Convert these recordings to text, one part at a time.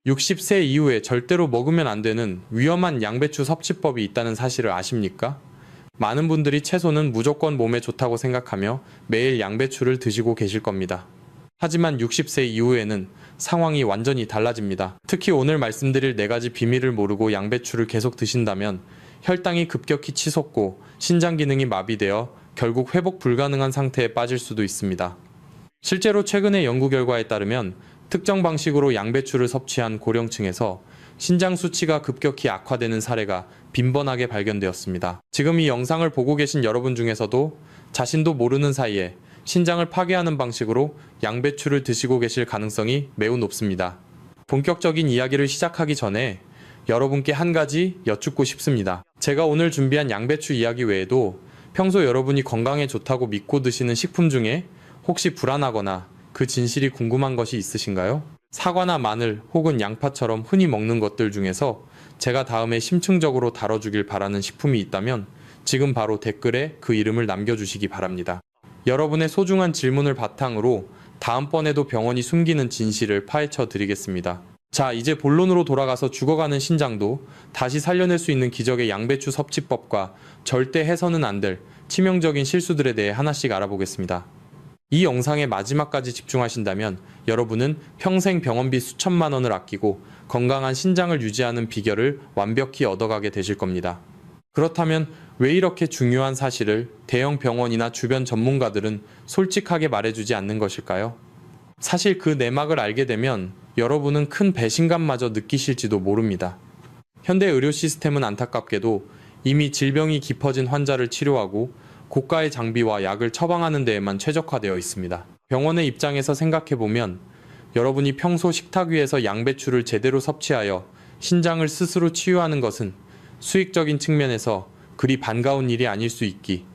60세 이후에 절대로 먹으면 안 되는 위험한 양배추 섭취법이 있다는 사실을 아십니까? 많은 분들이 채소는 무조건 몸에 좋다고 생각하며 매일 양배추를 드시고 계실 겁니다. 하지만 60세 이후에는 상황이 완전히 달라집니다. 특히 오늘 말씀드릴 4가지 비밀을 모르고 양배추를 계속 드신다면 혈당이 급격히 치솟고 신장 기능이 마비되어 결국 회복 불가능한 상태에 빠질 수도 있습니다. 실제로 최근의 연구 결과에 따르면 특정 방식으로 양배추를 섭취한 고령층에서 신장 수치가 급격히 악화되는 사례가 빈번하게 발견되었습니다. 지금 이 영상을 보고 계신 여러분 중에서도 자신도 모르는 사이에 신장을 파괴하는 방식으로 양배추를 드시고 계실 가능성이 매우 높습니다. 본격적인 이야기를 시작하기 전에 여러분께 한 가지 여쭙고 싶습니다. 제가 오늘 준비한 양배추 이야기 외에도 평소 여러분이 건강에 좋다고 믿고 드시는 식품 중에 혹시 불안하거나 그 진실이 궁금한 것이 있으신가요? 사과나 마늘 혹은 양파처럼 흔히 먹는 것들 중에서 제가 다음에 심층적으로 다뤄주길 바라는 식품이 있다면 지금 바로 댓글에 그 이름을 남겨주시기 바랍니다. 여러분의 소중한 질문을 바탕으로 다음번에도 병원이 숨기는 진실을 파헤쳐 드리겠습니다. 자, 이제 본론으로 돌아가서 죽어가는 신장도 다시 살려낼 수 있는 기적의 양배추 섭취법과 절대 해서는 안 될 치명적인 실수들에 대해 하나씩 알아보겠습니다. 이 영상의 마지막까지 집중하신다면 여러분은 평생 병원비 수천만 원을 아끼고 건강한 신장을 유지하는 비결을 완벽히 얻어가게 되실 겁니다. 그렇다면 왜 이렇게 중요한 사실을 대형 병원이나 주변 전문가들은 솔직하게 말해주지 않는 것일까요? 사실 그 내막을 알게 되면 여러분은 큰 배신감마저 느끼실지도 모릅니다. 현대 의료 시스템은 안타깝게도 이미 질병이 깊어진 환자를 치료하고 고가의 장비와 약을 처방하는 데에만 최적화되어 있습니다. 병원의 입장에서 생각해보면 여러분이 평소 식탁 위에서 양배추를 제대로 섭취하여 신장을 스스로 치유하는 것은 수익적인 측면에서 그리 반가운 일이 아닐 수 있기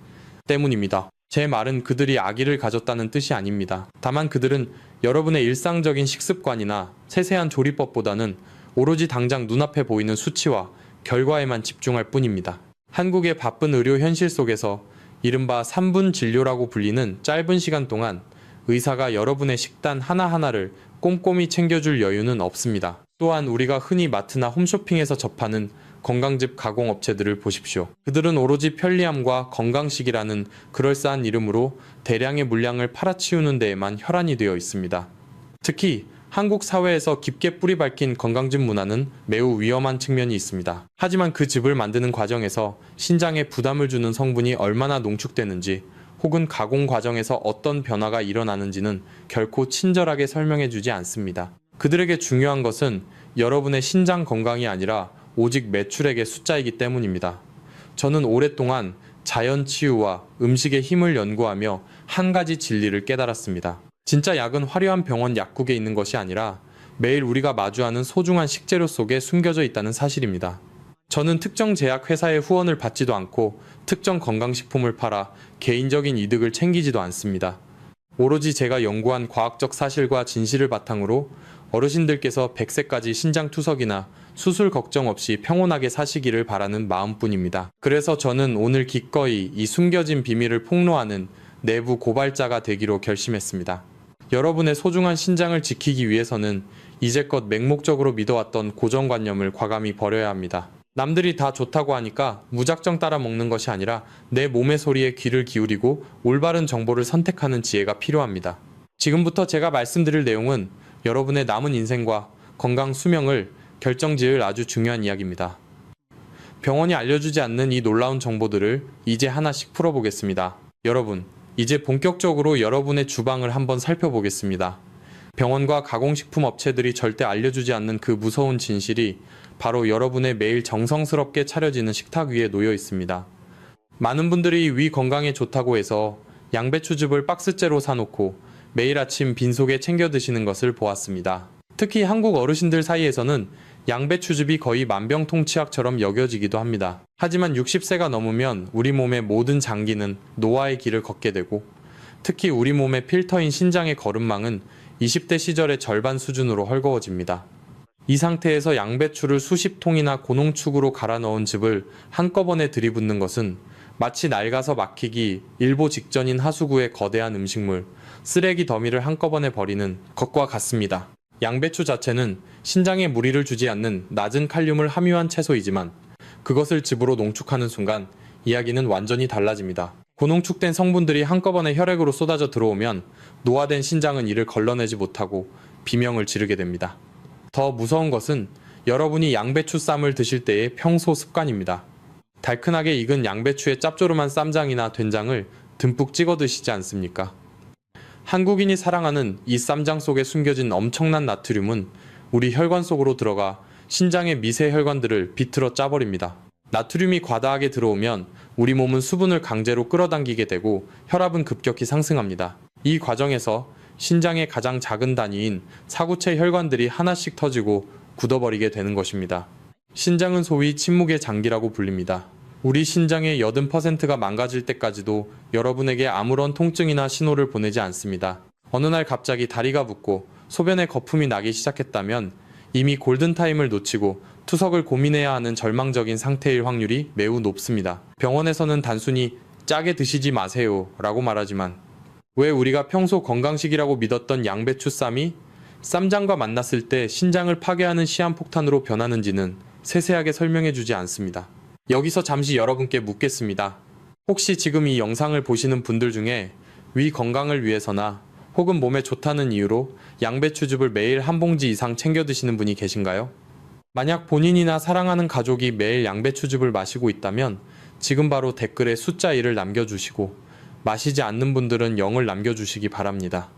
때문입니다. 제 말은 그들이 악의를 가졌다는 뜻이 아닙니다. 다만 그들은 여러분의 일상적인 식습관이나 세세한 조리법보다는 오로지 당장 눈앞에 보이는 수치와 결과에만 집중할 뿐입니다. 한국의 바쁜 의료 현실 속에서 이른바 3분 진료라고 불리는 짧은 시간 동안 의사가 여러분의 식단 하나하나를 꼼꼼히 챙겨줄 여유는 없습니다. 또한 우리가 흔히 마트나 홈쇼핑에서 접하는 건강즙 가공업체들을 보십시오. 그들은 오로지 편리함과 건강식이라는 그럴싸한 이름으로 대량의 물량을 팔아치우는 데에만 혈안이 되어 있습니다. 특히 한국 사회에서 깊게 뿌리 박힌 건강즙 문화는 매우 위험한 측면이 있습니다. 하지만 그 즙을 만드는 과정에서 신장에 부담을 주는 성분이 얼마나 농축되는지 혹은 가공 과정에서 어떤 변화가 일어나는지는 결코 친절하게 설명해주지 않습니다. 그들에게 중요한 것은 여러분의 신장 건강이 아니라 오직 매출액의 숫자이기 때문입니다. 저는 오랫동안 자연 치유와 음식의 힘을 연구하며 한 가지 진리를 깨달았습니다. 진짜 약은 화려한 병원 약국에 있는 것이 아니라 매일 우리가 마주하는 소중한 식재료 속에 숨겨져 있다는 사실입니다. 저는 특정 제약 회사의 후원을 받지도 않고 특정 건강식품을 팔아 개인적인 이득을 챙기지도 않습니다. 오로지 제가 연구한 과학적 사실과 진실을 바탕으로 어르신들께서 100세까지 신장투석이나 수술 걱정 없이 평온하게 사시기를 바라는 마음뿐입니다. 그래서 저는 오늘 기꺼이 이 숨겨진 비밀을 폭로하는 내부 고발자가 되기로 결심했습니다. 여러분의 소중한 신장을 지키기 위해서는 이제껏 맹목적으로 믿어왔던 고정관념을 과감히 버려야 합니다. 남들이 다 좋다고 하니까 무작정 따라 먹는 것이 아니라 내 몸의 소리에 귀를 기울이고 올바른 정보를 선택하는 지혜가 필요합니다. 지금부터 제가 말씀드릴 내용은 여러분의 남은 인생과 건강 수명을 결정지을 아주 중요한 이야기입니다. 병원이 알려주지 않는 이 놀라운 정보들을 이제 하나씩 풀어보겠습니다. 여러분, 이제 본격적으로 여러분의 주방을 한번 살펴보겠습니다. 병원과 가공식품 업체들이 절대 알려주지 않는 그 무서운 진실이 바로 여러분의 매일 정성스럽게 차려지는 식탁 위에 놓여 있습니다. 많은 분들이 위 건강에 좋다고 해서 양배추즙을 박스째로 사놓고 매일 아침 빈속에 챙겨 드시는 것을 보았습니다. 특히 한국 어르신들 사이에서는 양배추즙이 거의 만병통치약처럼 여겨지기도 합니다. 하지만 60세가 넘으면 우리 몸의 모든 장기는 노화의 길을 걷게 되고 특히 우리 몸의 필터인 신장의 거름망은 20대 시절의 절반 수준으로 헐거워집니다. 이 상태에서 양배추를 수십 통이나 고농축으로 갈아 넣은 즙을 한꺼번에 들이붓는 것은 마치 낡아서 막히기 일보 직전인 하수구의 거대한 음식물, 쓰레기 더미를 한꺼번에 버리는 것과 같습니다. 양배추 자체는 신장에 무리를 주지 않는 낮은 칼륨을 함유한 채소이지만 그것을 즙으로 농축하는 순간 이야기는 완전히 달라집니다. 고농축된 성분들이 한꺼번에 혈액으로 쏟아져 들어오면 노화된 신장은 이를 걸러내지 못하고 비명을 지르게 됩니다. 더 무서운 것은 여러분이 양배추 쌈을 드실 때의 평소 습관입니다. 달큰하게 익은 양배추의 짭조름한 쌈장이나 된장을 듬뿍 찍어 드시지 않습니까? 한국인이 사랑하는 이 쌈장 속에 숨겨진 엄청난 나트륨은 우리 혈관 속으로 들어가 신장의 미세 혈관들을 비틀어 짜버립니다. 나트륨이 과다하게 들어오면 우리 몸은 수분을 강제로 끌어당기게 되고 혈압은 급격히 상승합니다. 이 과정에서 신장의 가장 작은 단위인 사구체 혈관들이 하나씩 터지고 굳어버리게 되는 것입니다. 신장은 소위 침묵의 장기라고 불립니다. 우리 신장의 80%가 망가질 때까지도 여러분에게 아무런 통증이나 신호를 보내지 않습니다. 어느 날 갑자기 다리가 붓고 소변에 거품이 나기 시작했다면 이미 골든타임을 놓치고 투석을 고민해야 하는 절망적인 상태일 확률이 매우 높습니다. 병원에서는 단순히 짜게 드시지 마세요 라고 말하지만 왜 우리가 평소 건강식이라고 믿었던 양배추 쌈이 쌈장과 만났을 때 신장을 파괴하는 시한폭탄으로 변하는지는 세세하게 설명해 주지 않습니다. 여기서 잠시 여러분께 묻겠습니다. 혹시 지금 이 영상을 보시는 분들 중에 위 건강을 위해서나 혹은 몸에 좋다는 이유로 양배추즙을 매일 한 봉지 이상 챙겨 드시는 분이 계신가요? 만약 본인이나 사랑하는 가족이 매일 양배추즙을 마시고 있다면 지금 바로 댓글에 숫자 1을 남겨주시고 마시지 않는 분들은 0을 남겨주시기 바랍니다.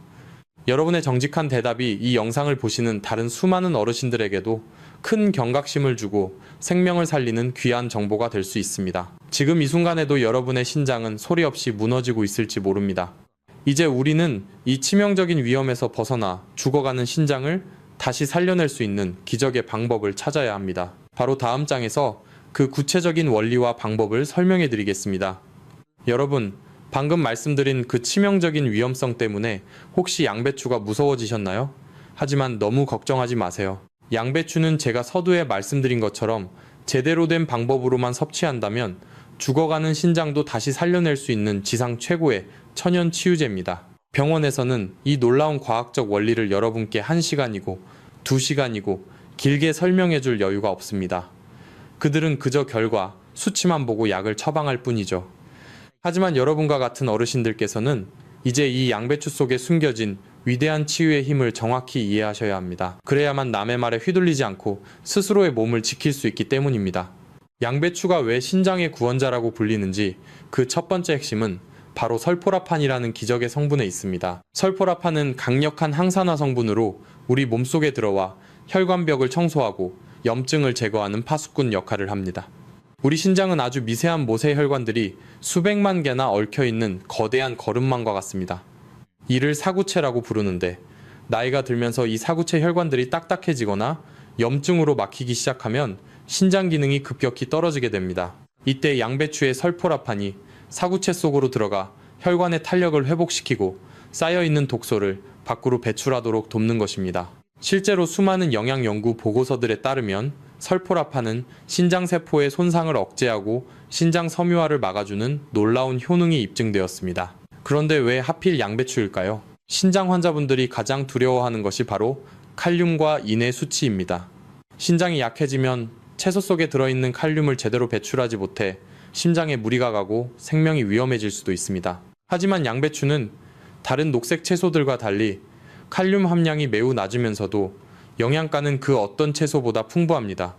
여러분의 정직한 대답이 이 영상을 보시는 다른 수많은 어르신들에게도 큰 경각심을 주고 생명을 살리는 귀한 정보가 될 수 있습니다. 지금 이 순간에도 여러분의 신장은 소리 없이 무너지고 있을지 모릅니다. 이제 우리는 이 치명적인 위험에서 벗어나 죽어가는 신장을 다시 살려낼 수 있는 기적의 방법을 찾아야 합니다. 바로 다음 장에서 그 구체적인 원리와 방법을 설명해 드리겠습니다. 여러분, 방금 말씀드린 그 치명적인 위험성 때문에 혹시 양배추가 무서워지셨나요? 하지만 너무 걱정하지 마세요. 양배추는 제가 서두에 말씀드린 것처럼 제대로 된 방법으로만 섭취한다면 죽어가는 신장도 다시 살려낼 수 있는 지상 최고의 천연 치유제입니다. 병원에서는 이 놀라운 과학적 원리를 여러분께 1시간이고 2시간이고 길게 설명해 줄 여유가 없습니다. 그들은 그저 결과, 수치만 보고 약을 처방할 뿐이죠. 하지만 여러분과 같은 어르신들께서는 이제 이 양배추 속에 숨겨진 위대한 치유의 힘을 정확히 이해하셔야 합니다. 그래야만 남의 말에 휘둘리지 않고 스스로의 몸을 지킬 수 있기 때문입니다. 양배추가 왜 신장의 구원자라고 불리는지 그 첫 번째 핵심은 바로 설포라판이라는 기적의 성분에 있습니다. 설포라판은 강력한 항산화 성분으로 우리 몸속에 들어와 혈관벽을 청소하고 염증을 제거하는 파수꾼 역할을 합니다. 우리 신장은 아주 미세한 모세 혈관들이 수백만 개나 얽혀있는 거대한 거름망과 같습니다. 이를 사구체라고 부르는데 나이가 들면서 이 사구체 혈관들이 딱딱해지거나 염증으로 막히기 시작하면 신장 기능이 급격히 떨어지게 됩니다. 이때 양배추의 설포라판이 사구체 속으로 들어가 혈관의 탄력을 회복시키고 쌓여있는 독소를 밖으로 배출하도록 돕는 것입니다. 실제로 수많은 영양 연구 보고서들에 따르면 설포라판은 신장세포의 손상을 억제하고 신장 섬유화를 막아주는 놀라운 효능이 입증되었습니다. 그런데 왜 하필 양배추일까요? 신장 환자분들이 가장 두려워하는 것이 바로 칼륨과 인의 수치입니다. 신장이 약해지면 채소 속에 들어있는 칼륨을 제대로 배출하지 못해 심장에 무리가 가고 생명이 위험해질 수도 있습니다. 하지만 양배추는 다른 녹색 채소들과 달리 칼륨 함량이 매우 낮으면서도 영양가는 그 어떤 채소보다 풍부합니다.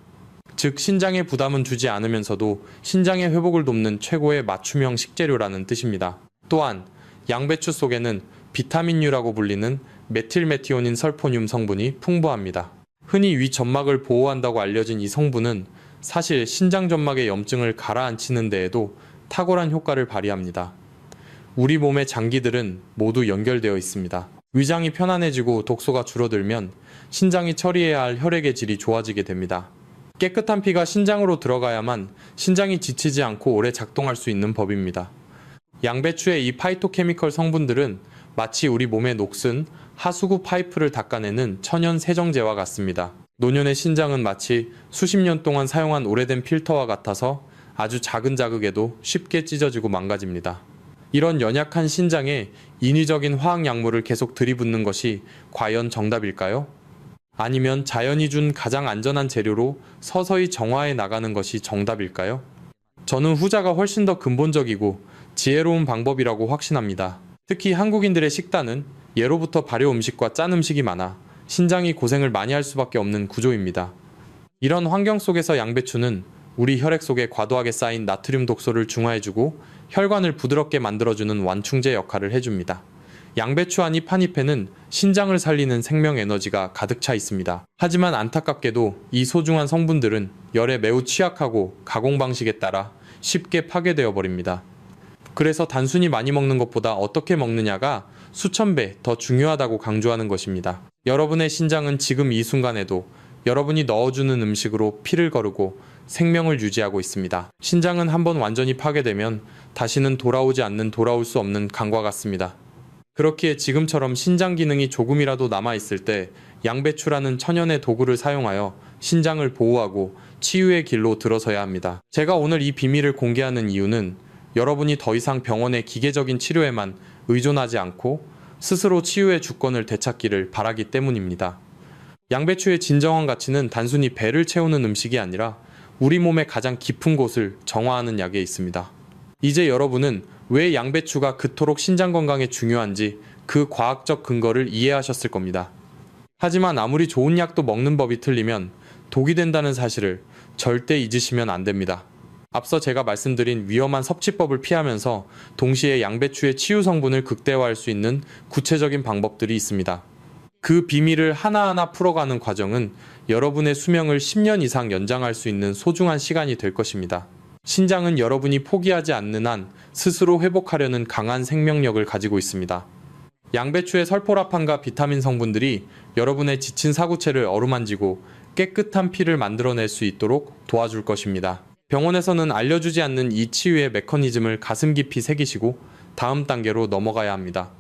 즉 신장에 부담은 주지 않으면서도 신장의 회복을 돕는 최고의 맞춤형 식재료라는 뜻입니다. 또한 양배추 속에는 비타민유라고 불리는 메틸메티오닌 설포늄 성분이 풍부합니다. 흔히 위 점막을 보호한다고 알려진 이 성분은 사실 신장 점막의 염증을 가라앉히는 데에도 탁월한 효과를 발휘합니다. 우리 몸의 장기들은 모두 연결되어 있습니다. 위장이 편안해지고 독소가 줄어들면 신장이 처리해야 할 혈액의 질이 좋아지게 됩니다. 깨끗한 피가 신장으로 들어가야만 신장이 지치지 않고 오래 작동할 수 있는 법입니다. 양배추의 이 파이토케미컬 성분들은 마치 우리 몸의 녹슨 하수구 파이프를 닦아내는 천연 세정제와 같습니다. 노년의 신장은 마치 수십 년 동안 사용한 오래된 필터와 같아서 아주 작은 자극에도 쉽게 찢어지고 망가집니다. 이런 연약한 신장에 인위적인 화학 약물을 계속 들이붓는 것이 과연 정답일까요? 아니면 자연이 준 가장 안전한 재료로 서서히 정화해 나가는 것이 정답일까요? 저는 후자가 훨씬 더 근본적이고 지혜로운 방법이라고 확신합니다. 특히 한국인들의 식단은 예로부터 발효 음식과 짠 음식이 많아 신장이 고생을 많이 할 수밖에 없는 구조입니다. 이런 환경 속에서 양배추는 우리 혈액 속에 과도하게 쌓인 나트륨 독소를 중화해주고 혈관을 부드럽게 만들어주는 완충제 역할을 해줍니다. 양배추 한 잎 한 잎에는 신장을 살리는 생명 에너지가 가득 차 있습니다. 하지만 안타깝게도 이 소중한 성분들은 열에 매우 취약하고 가공 방식에 따라 쉽게 파괴되어 버립니다. 그래서 단순히 많이 먹는 것보다 어떻게 먹느냐가 수천 배 더 중요하다고 강조하는 것입니다. 여러분의 신장은 지금 이 순간에도 여러분이 넣어주는 음식으로 피를 거르고 생명을 유지하고 있습니다. 신장은 한번 완전히 파괴되면 다시는 돌아올 수 없는 강과 같습니다. 그렇기에 지금처럼 신장 기능이 조금이라도 남아있을 때 양배추라는 천연의 도구를 사용하여 신장을 보호하고 치유의 길로 들어서야 합니다. 제가 오늘 이 비밀을 공개하는 이유는 여러분이 더 이상 병원의 기계적인 치료에만 의존하지 않고 스스로 치유의 주권을 되찾기를 바라기 때문입니다. 양배추의 진정한 가치는 단순히 배를 채우는 음식이 아니라 우리 몸의 가장 깊은 곳을 정화하는 약에 있습니다. 이제 여러분은 왜 양배추가 그토록 신장 건강에 중요한지 그 과학적 근거를 이해하셨을 겁니다. 하지만 아무리 좋은 약도 먹는 법이 틀리면 독이 된다는 사실을 절대 잊으시면 안 됩니다. 앞서 제가 말씀드린 위험한 섭취법을 피하면서 동시에 양배추의 치유 성분을 극대화할 수 있는 구체적인 방법들이 있습니다. 그 비밀을 하나하나 풀어가는 과정은 여러분의 수명을 10년 이상 연장할 수 있는 소중한 시간이 될 것입니다. 신장은 여러분이 포기하지 않는 한 스스로 회복하려는 강한 생명력을 가지고 있습니다. 양배추의 설포라판과 비타민 성분들이 여러분의 지친 사구체를 어루만지고 깨끗한 피를 만들어낼 수 있도록 도와줄 것입니다. 병원에서는 알려주지 않는 이 치유의 메커니즘을 가슴 깊이 새기시고 다음 단계로 넘어가야 합니다.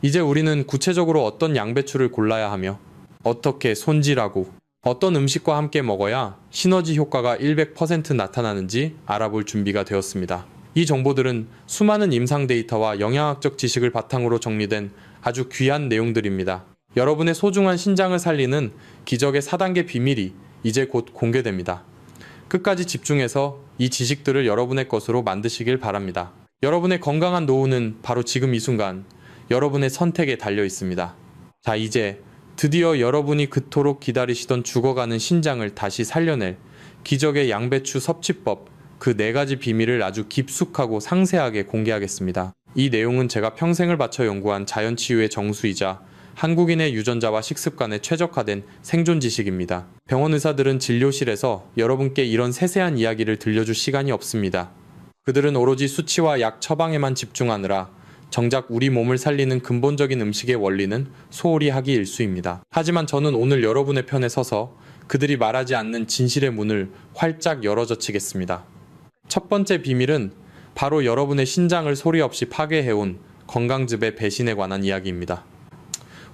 이제 우리는 구체적으로 어떤 양배추를 골라야 하며 어떻게 손질하고 어떤 음식과 함께 먹어야 시너지 효과가 100% 나타나는지 알아볼 준비가 되었습니다. 이 정보들은 수많은 임상 데이터와 영양학적 지식을 바탕으로 정리된 아주 귀한 내용들입니다. 여러분의 소중한 신장을 살리는 기적의 4단계 비밀이 이제 곧 공개됩니다. 끝까지 집중해서 이 지식들을 여러분의 것으로 만드시길 바랍니다. 여러분의 건강한 노후는 바로 지금 이 순간 여러분의 선택에 달려 있습니다. 자, 이제 드디어 여러분이 그토록 기다리시던 죽어가는 신장을 다시 살려낼 기적의 양배추 섭취법, 그 4가지 비밀을 아주 깊숙하고 상세하게 공개하겠습니다. 이 내용은 제가 평생을 바쳐 연구한 자연치유의 정수이자 한국인의 유전자와 식습관에 최적화된 생존 지식입니다. 병원 의사들은 진료실에서 여러분께 이런 세세한 이야기를 들려줄 시간이 없습니다. 그들은 오로지 수치와 약 처방에만 집중하느라 정작 우리 몸을 살리는 근본적인 음식의 원리는 소홀히 하기 일쑤입니다. 하지만 저는 오늘 여러분의 편에 서서 그들이 말하지 않는 진실의 문을 활짝 열어젖히겠습니다. 첫 번째 비밀은 바로 여러분의 신장을 소리 없이 파괴해온 건강즙의 배신에 관한 이야기입니다.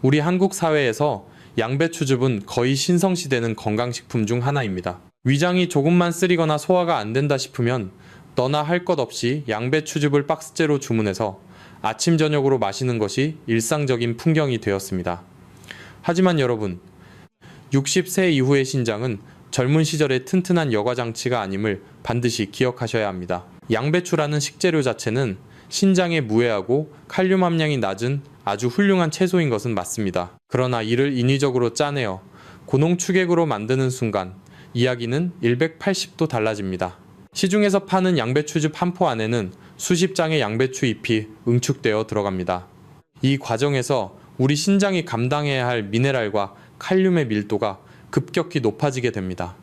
우리 한국 사회에서 양배추즙은 거의 신성시되는 건강식품 중 하나입니다. 위장이 조금만 쓰리거나 소화가 안 된다 싶으면 너나 할 것 없이 양배추즙을 박스째로 주문해서 아침 저녁으로 마시는 것이 일상적인 풍경이 되었습니다. 하지만 여러분, 60세 이후의 신장은 젊은 시절의 튼튼한 여과장치가 아님을 반드시 기억하셔야 합니다. 양배추라는 식재료 자체는 신장에 무해하고 칼륨 함량이 낮은 아주 훌륭한 채소인 것은 맞습니다. 그러나 이를 인위적으로 짜내어 고농축액으로 만드는 순간 이야기는 180도 달라집니다. 시중에서 파는 양배추즙 한 포 안에는 수십 장의 양배추 잎이 응축되어 들어갑니다. 이 과정에서 우리 신장이 감당해야 할 미네랄과 칼륨의 밀도가 급격히 높아지게 됩니다.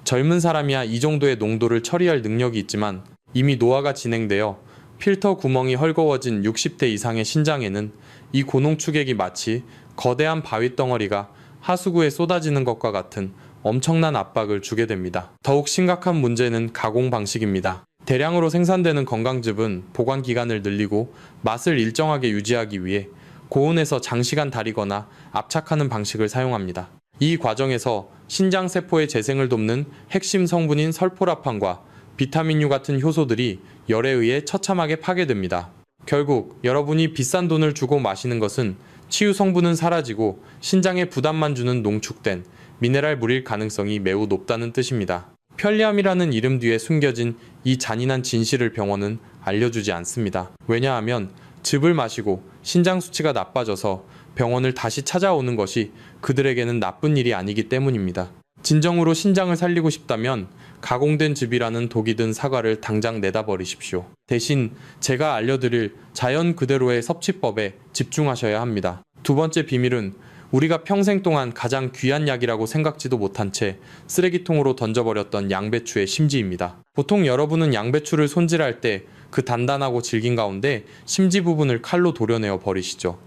젊은 사람이야 이 정도의 농도를 처리할 능력이 있지만 이미 노화가 진행되어 필터 구멍이 헐거워진 60대 이상의 신장에는 이 고농축액이 마치 거대한 바위 덩어리가 하수구에 쏟아지는 것과 같은 엄청난 압박을 주게 됩니다. 더욱 심각한 문제는 가공 방식입니다. 대량으로 생산되는 건강즙은 보관 기간을 늘리고 맛을 일정하게 유지하기 위해 고온에서 장시간 달이거나 압착하는 방식을 사용합니다. 이 과정에서 신장세포의 재생을 돕는 핵심 성분인 설포라판과 비타민U 같은 효소들이 열에 의해 처참하게 파괴됩니다. 결국 여러분이 비싼 돈을 주고 마시는 것은 치유 성분은 사라지고 신장에 부담만 주는 농축된 미네랄 물일 가능성이 매우 높다는 뜻입니다. 편리함이라는 이름 뒤에 숨겨진 이 잔인한 진실을 병원은 알려주지 않습니다. 왜냐하면 즙을 마시고 신장 수치가 나빠져서 병원을 다시 찾아오는 것이 그들에게는 나쁜 일이 아니기 때문입니다. 진정으로 신장을 살리고 싶다면 가공된 즙이라는 독이 든 사과를 당장 내다 버리십시오. 대신 제가 알려드릴 자연 그대로의 섭취법에 집중하셔야 합니다. 두 번째 비밀은 우리가 평생 동안 가장 귀한 약이라고 생각지도 못한 채 쓰레기통으로 던져버렸던 양배추의 심지입니다. 보통 여러분은 양배추를 손질할 때 그 단단하고 질긴 가운데 심지 부분을 칼로 도려내어 버리시죠.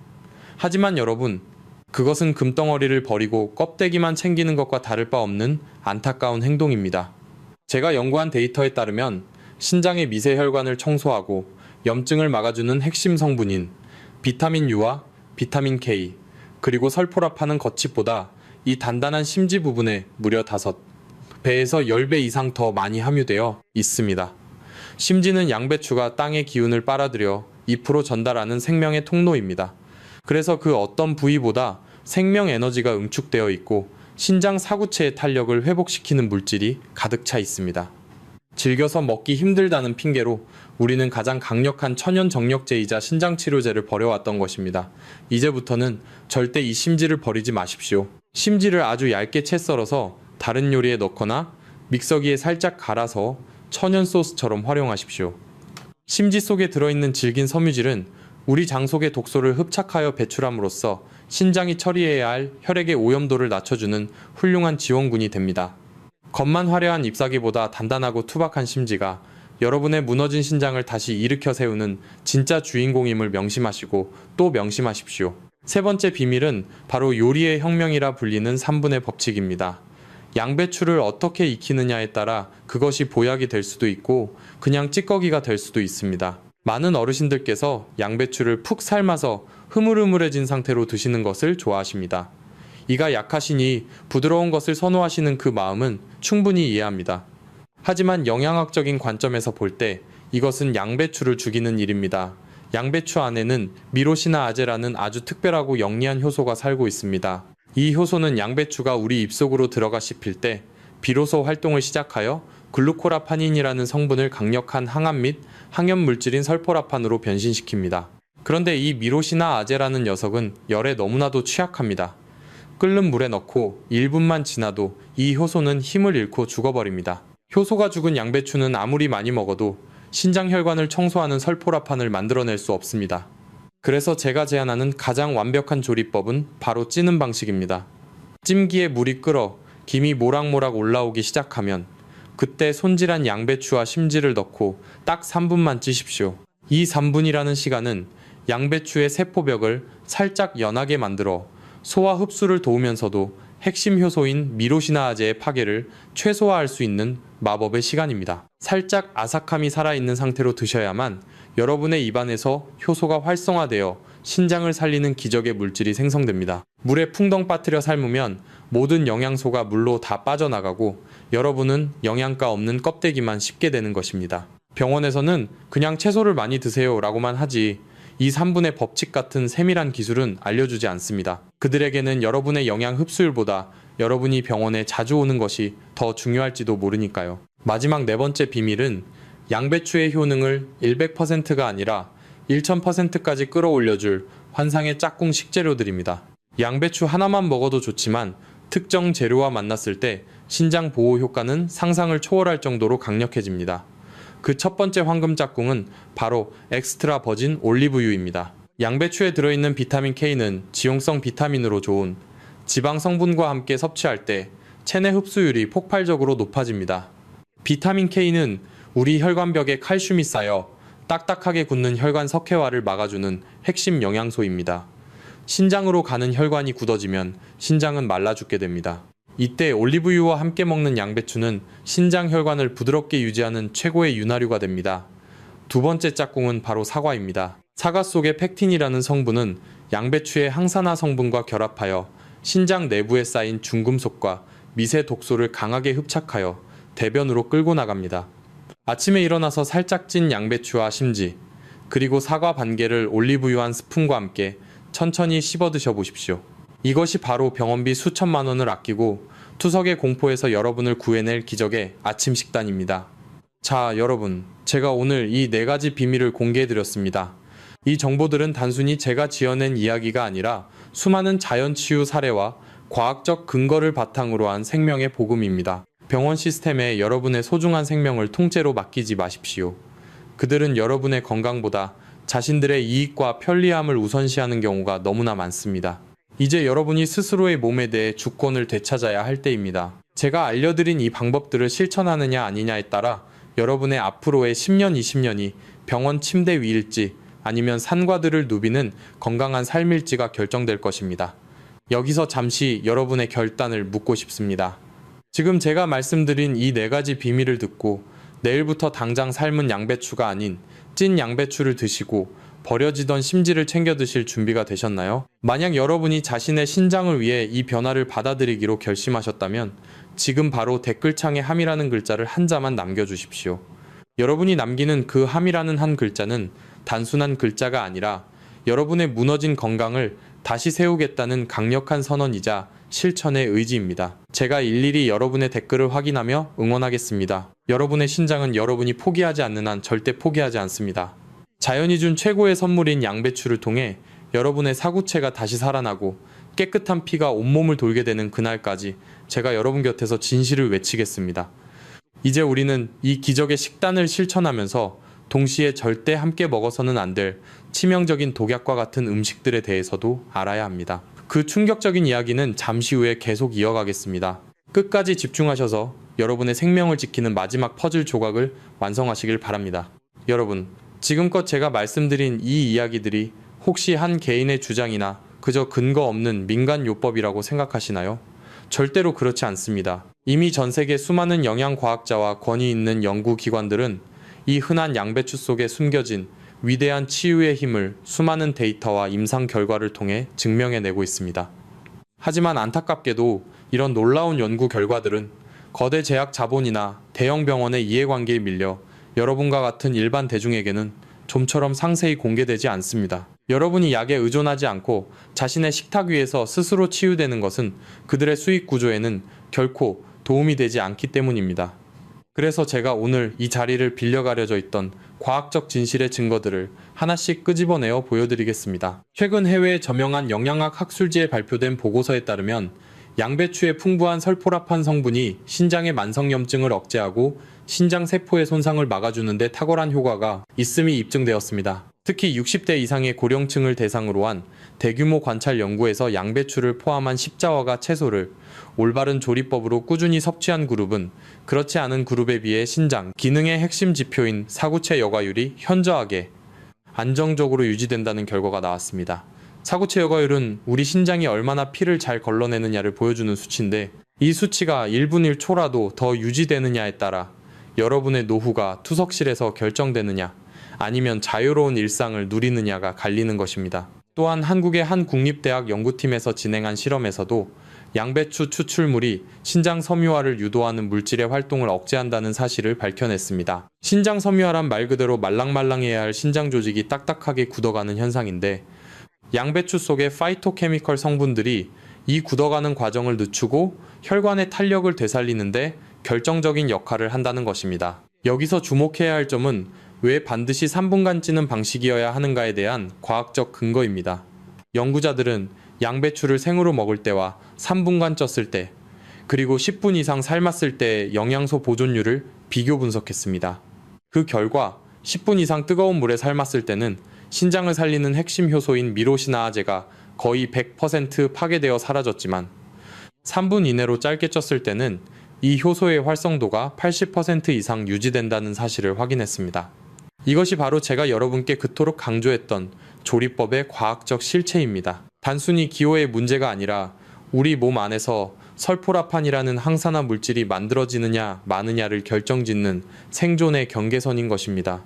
하지만 여러분, 그것은 금덩어리를 버리고 껍데기만 챙기는 것과 다를 바 없는 안타까운 행동입니다. 제가 연구한 데이터에 따르면 신장의 미세혈관을 청소하고 염증을 막아주는 핵심 성분인 비타민 U와 비타민 K, 그리고 설포라판은 겉칩보다 이 단단한 심지 부분에 무려 5배에서 10배 이상 더 많이 함유되어 있습니다. 심지는 양배추가 땅의 기운을 빨아들여 잎으로 전달하는 생명의 통로입니다. 그래서 그 어떤 부위보다 생명 에너지가 응축되어 있고 신장 사구체의 탄력을 회복시키는 물질이 가득 차 있습니다. 질겨서 먹기 힘들다는 핑계로 우리는 가장 강력한 천연 정력제이자 신장치료제를 버려왔던 것입니다. 이제부터는 절대 이 심지를 버리지 마십시오. 심지를 아주 얇게 채 썰어서 다른 요리에 넣거나 믹서기에 살짝 갈아서 천연 소스처럼 활용하십시오. 심지 속에 들어있는 질긴 섬유질은 우리 장 속의 독소를 흡착하여 배출함으로써 신장이 처리해야 할 혈액의 오염도를 낮춰주는 훌륭한 지원군이 됩니다. 겉만 화려한 잎사귀보다 단단하고 투박한 심지가 여러분의 무너진 신장을 다시 일으켜 세우는 진짜 주인공임을 명심하시고 또 명심하십시오. 세 번째 비밀은 바로 요리의 혁명이라 불리는 3분의 법칙입니다. 양배추를 어떻게 익히느냐에 따라 그것이 보약이 될 수도 있고 그냥 찌꺼기가 될 수도 있습니다. 많은 어르신들께서 양배추를 푹 삶아서 흐물흐물해진 상태로 드시는 것을 좋아하십니다. 이가 약하시니 부드러운 것을 선호하시는 그 마음은 충분히 이해합니다. 하지만 영양학적인 관점에서 볼 때 이것은 양배추를 죽이는 일입니다. 양배추 안에는 미로시나아제라는 아주 특별하고 영리한 효소가 살고 있습니다. 이 효소는 양배추가 우리 입속으로 들어가 씹힐 때 비로소 활동을 시작하여 글루코라파닌이라는 성분을 강력한 항암 및 항염 물질인 설포라판으로 변신시킵니다. 그런데 이 미로시나아제라는 녀석은 열에 너무나도 취약합니다. 끓는 물에 넣고 1분만 지나도 이 효소는 힘을 잃고 죽어버립니다. 효소가 죽은 양배추는 아무리 많이 먹어도 신장혈관을 청소하는 설포라판을 만들어낼 수 없습니다. 그래서 제가 제안하는 가장 완벽한 조리법은 바로 찌는 방식입니다. 찜기에 물이 끓어 김이 모락모락 올라오기 시작하면 그때 손질한 양배추와 심지를 넣고 딱 3분만 찌십시오. 이 3분이라는 시간은 양배추의 세포벽을 살짝 연하게 만들어 소화 흡수를 도우면서도 핵심 효소인 미로시나아제의 파괴를 최소화할 수 있는 마법의 시간입니다. 살짝 아삭함이 살아있는 상태로 드셔야만 여러분의 입안에서 효소가 활성화되어 신장을 살리는 기적의 물질이 생성됩니다. 물에 풍덩 빠뜨려 삶으면 모든 영양소가 물로 다 빠져나가고 여러분은 영양가 없는 껍데기만 씹게 되는 것입니다. 병원에서는 그냥 채소를 많이 드세요 라고만 하지 이 3분의 법칙 같은 세밀한 기술은 알려주지 않습니다. 그들에게는 여러분의 영양 흡수율보다 여러분이 병원에 자주 오는 것이 더 중요할지도 모르니까요. 마지막 네 번째 비밀은 양배추의 효능을 100%가 아니라 1000%까지 끌어올려줄 환상의 짝꿍 식재료들입니다. 양배추 하나만 먹어도 좋지만 특정 재료와 만났을 때 신장 보호 효과는 상상을 초월할 정도로 강력해집니다. 그 첫 번째 황금 짝꿍은 바로 엑스트라 버진 올리브유입니다. 양배추에 들어있는 비타민 K는 지용성 비타민으로 좋은 지방 성분과 함께 섭취할 때 체내 흡수율이 폭발적으로 높아집니다. 비타민 K는 우리 혈관벽에 칼슘이 쌓여 딱딱하게 굳는 혈관 석회화를 막아주는 핵심 영양소입니다. 신장으로 가는 혈관이 굳어지면 신장은 말라 죽게 됩니다. 이때 올리브유와 함께 먹는 양배추는 신장 혈관을 부드럽게 유지하는 최고의 윤활유가 됩니다. 두 번째 짝꿍은 바로 사과입니다. 사과 속의 펙틴이라는 성분은 양배추의 항산화 성분과 결합하여 신장 내부에 쌓인 중금속과 미세 독소를 강하게 흡착하여 대변으로 끌고 나갑니다. 아침에 일어나서 살짝 찐 양배추와 심지, 그리고 사과 반 개를 올리브유 한 스푼과 함께 천천히 씹어 드셔보십시오. 이것이 바로 병원비 수천만 원을 아끼고 투석의 공포에서 여러분을 구해낼 기적의 아침 식단입니다. 자, 여러분, 제가 오늘 이 4가지 비밀을 공개해드렸습니다. 이 정보들은 단순히 제가 지어낸 이야기가 아니라 수많은 자연치유 사례와 과학적 근거를 바탕으로 한 생명의 복음입니다. 병원 시스템에 여러분의 소중한 생명을 통째로 맡기지 마십시오. 그들은 여러분의 건강보다 자신들의 이익과 편리함을 우선시하는 경우가 너무나 많습니다. 이제 여러분이 스스로의 몸에 대해 주권을 되찾아야 할 때입니다. 제가 알려드린 이 방법들을 실천하느냐 아니냐에 따라 여러분의 앞으로의 10년, 20년이 병원 침대 위일지 아니면 산과들을 누비는 건강한 삶일지가 결정될 것입니다. 여기서 잠시 여러분의 결단을 묻고 싶습니다. 지금 제가 말씀드린 이 4가지 비밀을 듣고 내일부터 당장 삶은 양배추가 아닌 찐 양배추를 드시고 버려지던 심지를 챙겨 드실 준비가 되셨나요? 만약 여러분이 자신의 신장을 위해 이 변화를 받아들이기로 결심하셨다면 지금 바로 댓글창에 함이라는 글자를 한 자만 남겨주십시오. 여러분이 남기는 그 함이라는 한 글자는 단순한 글자가 아니라 여러분의 무너진 건강을 다시 세우겠다는 강력한 선언이자 실천의 의지입니다. 제가 일일이 여러분의 댓글을 확인하며 응원하겠습니다. 여러분의 신장은 여러분이 포기하지 않는 한 절대 포기하지 않습니다. 자연이 준 최고의 선물인 양배추를 통해 여러분의 사구체가 다시 살아나고 깨끗한 피가 온몸을 돌게 되는 그날까지 제가 여러분 곁에서 진실을 외치겠습니다. 이제 우리는 이 기적의 식단을 실천하면서 동시에 절대 함께 먹어서는 안 될 치명적인 독약과 같은 음식들에 대해서도 알아야 합니다. 그 충격적인 이야기는 잠시 후에 계속 이어가겠습니다. 끝까지 집중하셔서 여러분의 생명을 지키는 마지막 퍼즐 조각을 완성하시길 바랍니다. 여러분, 지금껏 제가 말씀드린 이 이야기들이 혹시 한 개인의 주장이나 그저 근거 없는 민간요법이라고 생각하시나요? 절대로 그렇지 않습니다. 이미 전 세계 수많은 영양과학자와 권위 있는 연구기관들은 이 흔한 양배추 속에 숨겨진 위대한 치유의 힘을 수많은 데이터와 임상 결과를 통해 증명해내고 있습니다. 하지만 안타깝게도 이런 놀라운 연구 결과들은 거대 제약 자본이나 대형 병원의 이해관계에 밀려 여러분과 같은 일반 대중에게는 좀처럼 상세히 공개되지 않습니다. 여러분이 약에 의존하지 않고 자신의 식탁 위에서 스스로 치유되는 것은 그들의 수익 구조에는 결코 도움이 되지 않기 때문입니다. 그래서 제가 오늘 이 자리를 빌려가려져 있던 과학적 진실의 증거들을 하나씩 끄집어내어 보여드리겠습니다. 최근 해외의 저명한 영양학 학술지에 발표된 보고서에 따르면 양배추의 풍부한 설포라판 성분이 신장의 만성염증을 억제하고 신장 세포의 손상을 막아주는 데 탁월한 효과가 있음이 입증되었습니다. 특히 60대 이상의 고령층을 대상으로 한 대규모 관찰 연구에서 양배추를 포함한 십자화가 채소를 올바른 조리법으로 꾸준히 섭취한 그룹은 그렇지 않은 그룹에 비해 신장 기능의 핵심 지표인 사구체 여과율이 현저하게 안정적으로 유지된다는 결과가 나왔습니다. 사구체 여과율은 우리 신장이 얼마나 피를 잘 걸러내느냐를 보여주는 수치인데 이 수치가 1분 1초라도 더 유지되느냐에 따라 여러분의 노후가 투석실에서 결정되느냐 아니면 자유로운 일상을 누리느냐가 갈리는 것입니다. 또한 한국의 한 국립대학 연구팀에서 진행한 실험에서도 양배추 추출물이 신장 섬유화를 유도하는 물질의 활동을 억제한다는 사실을 밝혀냈습니다. 신장 섬유화란 말 그대로 말랑말랑해야 할 신장 조직이 딱딱하게 굳어가는 현상인데 양배추 속의 파이토케미컬 성분들이 이 굳어가는 과정을 늦추고 혈관의 탄력을 되살리는데 결정적인 역할을 한다는 것입니다. 여기서 주목해야 할 점은 왜 반드시 3분간 찌는 방식이어야 하는가에 대한 과학적 근거입니다. 연구자들은 양배추를 생으로 먹을 때와 3분간 쪘을 때, 그리고 10분 이상 삶았을 때의 영양소 보존율을 비교 분석했습니다. 그 결과 10분 이상 뜨거운 물에 삶았을 때는 신장을 살리는 핵심 효소인 미로시나아제가 거의 100% 파괴되어 사라졌지만 3분 이내로 짧게 쪘을 때는 이 효소의 활성도가 80% 이상 유지된다는 사실을 확인했습니다. 이것이 바로 제가 여러분께 그토록 강조했던 조리법의 과학적 실체입니다. 단순히 기호의 문제가 아니라 우리 몸 안에서 설포라판이라는 항산화 물질이 만들어지느냐 마느냐를 결정짓는 생존의 경계선인 것입니다.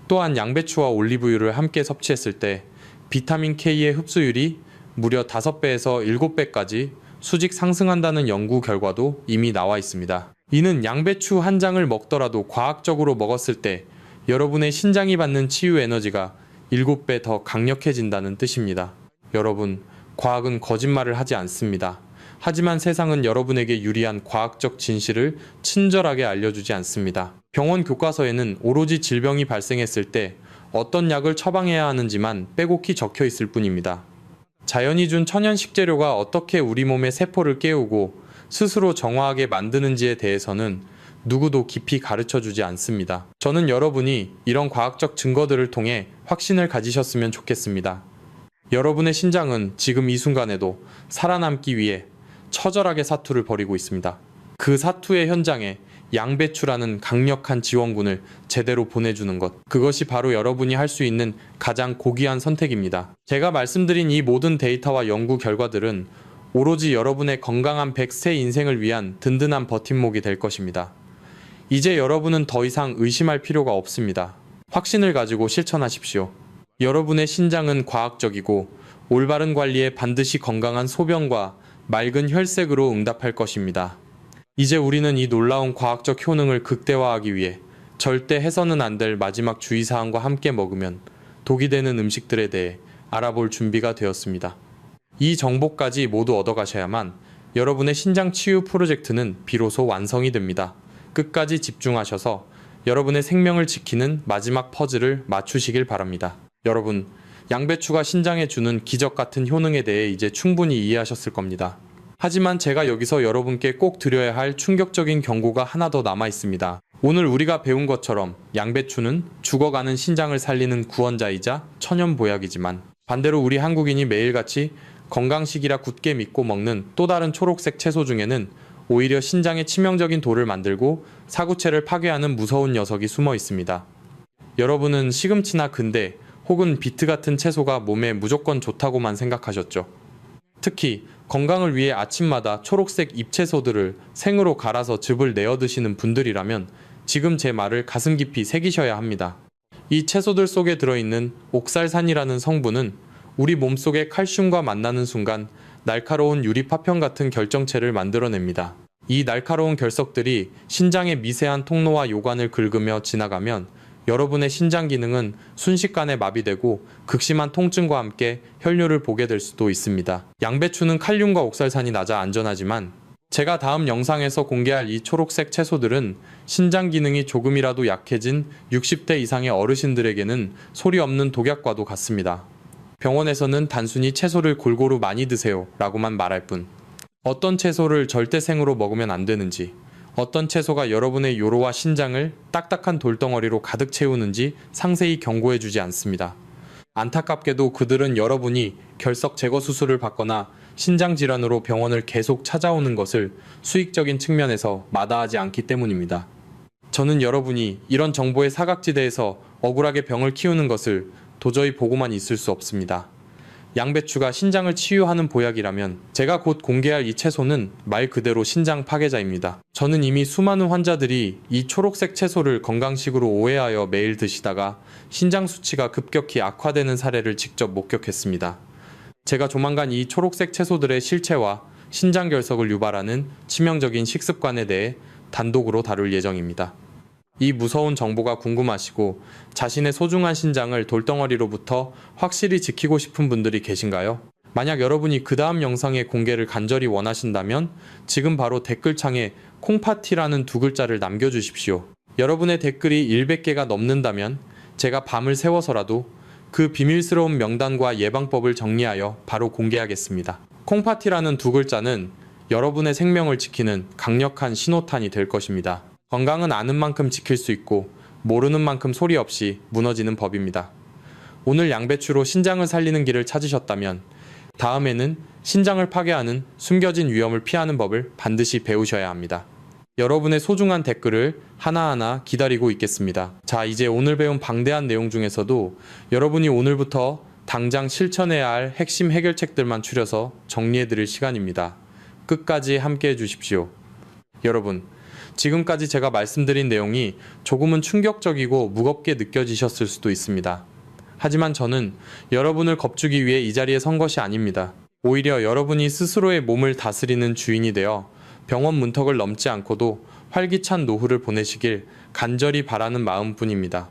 또한 양배추와 올리브유를 함께 섭취했을 때 비타민 K의 흡수율이 무려 5배에서 7배까지 수직 상승한다는 연구 결과도 이미 나와 있습니다. 이는 양배추 한 장을 먹더라도 과학적으로 먹었을 때 여러분의 신장이 받는 치유 에너지가 7배 더 강력해진다는 뜻입니다. 여러분, 과학은 거짓말을 하지 않습니다. 하지만 세상은 여러분에게 유리한 과학적 진실을 친절하게 알려주지 않습니다. 병원 교과서에는 오로지 질병이 발생했을 때 어떤 약을 처방해야 하는지만 빼곡히 적혀 있을 뿐입니다. 자연이 준 천연 식재료가 어떻게 우리 몸의 세포를 깨우고 스스로 정화하게 만드는지에 대해서는 누구도 깊이 가르쳐 주지 않습니다. 저는 여러분이 이런 과학적 증거들을 통해 확신을 가지셨으면 좋겠습니다. 여러분의 신장은 지금 이 순간에도 살아남기 위해 처절하게 사투를 벌이고 있습니다. 그 사투의 현장에 양배추라는 강력한 지원군을 제대로 보내주는 것. 그것이 바로 여러분이 할 수 있는 가장 고귀한 선택입니다. 제가 말씀드린 이 모든 데이터와 연구 결과들은 오로지 여러분의 건강한 100세 인생을 위한 든든한 버팀목이 될 것입니다. 이제 여러분은 더 이상 의심할 필요가 없습니다. 확신을 가지고 실천하십시오. 여러분의 신장은 과학적이고 올바른 관리에 반드시 건강한 소변과 맑은 혈색으로 응답할 것입니다. 이제 우리는 이 놀라운 과학적 효능을 극대화하기 위해 절대 해서는 안 될 마지막 주의사항과 함께 먹으면 독이 되는 음식들에 대해 알아볼 준비가 되었습니다. 이 정보까지 모두 얻어가셔야만 여러분의 신장 치유 프로젝트는 비로소 완성이 됩니다. 끝까지 집중하셔서 여러분의 생명을 지키는 마지막 퍼즐을 맞추시길 바랍니다. 여러분, 양배추가 신장에 주는 기적 같은 효능에 대해 이제 충분히 이해하셨을 겁니다. 하지만 제가 여기서 여러분께 꼭 드려야 할 충격적인 경고가 하나 더 남아 있습니다. 오늘 우리가 배운 것처럼 양배추는 죽어가는 신장을 살리는 구원자이자 천연보약이지만 반대로 우리 한국인이 매일같이 건강식이라 굳게 믿고 먹는 또 다른 초록색 채소 중에는 오히려 신장에 치명적인 돌을 만들고 사구체를 파괴하는 무서운 녀석이 숨어 있습니다. 여러분은 시금치나 근대 혹은 비트 같은 채소가 몸에 무조건 좋다고만 생각하셨죠. 특히 건강을 위해 아침마다 초록색 잎채소들을 생으로 갈아서 즙을 내어 드시는 분들이라면 지금 제 말을 가슴 깊이 새기셔야 합니다. 이 채소들 속에 들어있는 옥살산이라는 성분은 우리 몸속의 칼슘과 만나는 순간 날카로운 유리 파편 같은 결정체를 만들어냅니다. 이 날카로운 결석들이 신장의 미세한 통로와 요관을 긁으며 지나가면 여러분의 신장 기능은 순식간에 마비되고 극심한 통증과 함께 혈뇨를 보게 될 수도 있습니다. 양배추는 칼륨과 옥살산이 낮아 안전하지만 제가 다음 영상에서 공개할 이 초록색 채소들은 신장 기능이 조금이라도 약해진 60대 이상의 어르신들에게는 소리 없는 독약과도 같습니다. 병원에서는 단순히 채소를 골고루 많이 드세요 라고만 말할 뿐 어떤 채소를 절대 생으로 먹으면 안 되는지, 어떤 채소가 여러분의 요로와 신장을 딱딱한 돌덩어리로 가득 채우는지 상세히 경고해주지 않습니다. 안타깝게도 그들은 여러분이 결석 제거 수술을 받거나 신장 질환으로 병원을 계속 찾아오는 것을 수익적인 측면에서 마다하지 않기 때문입니다. 저는 여러분이 이런 정보의 사각지대에서 억울하게 병을 키우는 것을 도저히 보고만 있을 수 없습니다. 양배추가 신장을 치유하는 보약이라면 제가 곧 공개할 이 채소는 말 그대로 신장 파괴자입니다. 저는 이미 수많은 환자들이 이 초록색 채소를 건강식으로 오해하여 매일 드시다가 신장 수치가 급격히 악화되는 사례를 직접 목격했습니다. 제가 조만간 이 초록색 채소들의 실체와 신장 결석을 유발하는 치명적인 식습관에 대해 단독으로 다룰 예정입니다. 이 무서운 정보가 궁금하시고 자신의 소중한 신장을 돌덩어리로부터 확실히 지키고 싶은 분들이 계신가요? 만약 여러분이 그 다음 영상의 공개를 간절히 원하신다면 지금 바로 댓글창에 콩파티라는 두 글자를 남겨주십시오. 여러분의 댓글이 100개가 넘는다면 제가 밤을 새워서라도 그 비밀스러운 명단과 예방법을 정리하여 바로 공개하겠습니다. 콩파티라는 두 글자는 여러분의 생명을 지키는 강력한 신호탄이 될 것입니다. 건강은 아는 만큼 지킬 수 있고 모르는 만큼 소리 없이 무너지는 법입니다. 오늘 양배추로 신장을 살리는 길을 찾으셨다면 다음에는 신장을 파괴하는 숨겨진 위험을 피하는 법을 반드시 배우셔야 합니다. 여러분의 소중한 댓글을 하나하나 기다리고 있겠습니다. 자, 이제 오늘 배운 방대한 내용 중에서도 여러분이 오늘부터 당장 실천해야 할 핵심 해결책들만 추려서 정리해드릴 시간입니다. 끝까지 함께 해주십시오. 여러분, 지금까지 제가 말씀드린 내용이 조금은 충격적이고 무겁게 느껴지셨을 수도 있습니다. 하지만 저는 여러분을 겁주기 위해 이 자리에 선 것이 아닙니다. 오히려 여러분이 스스로의 몸을 다스리는 주인이 되어 병원 문턱을 넘지 않고도 활기찬 노후를 보내시길 간절히 바라는 마음뿐입니다.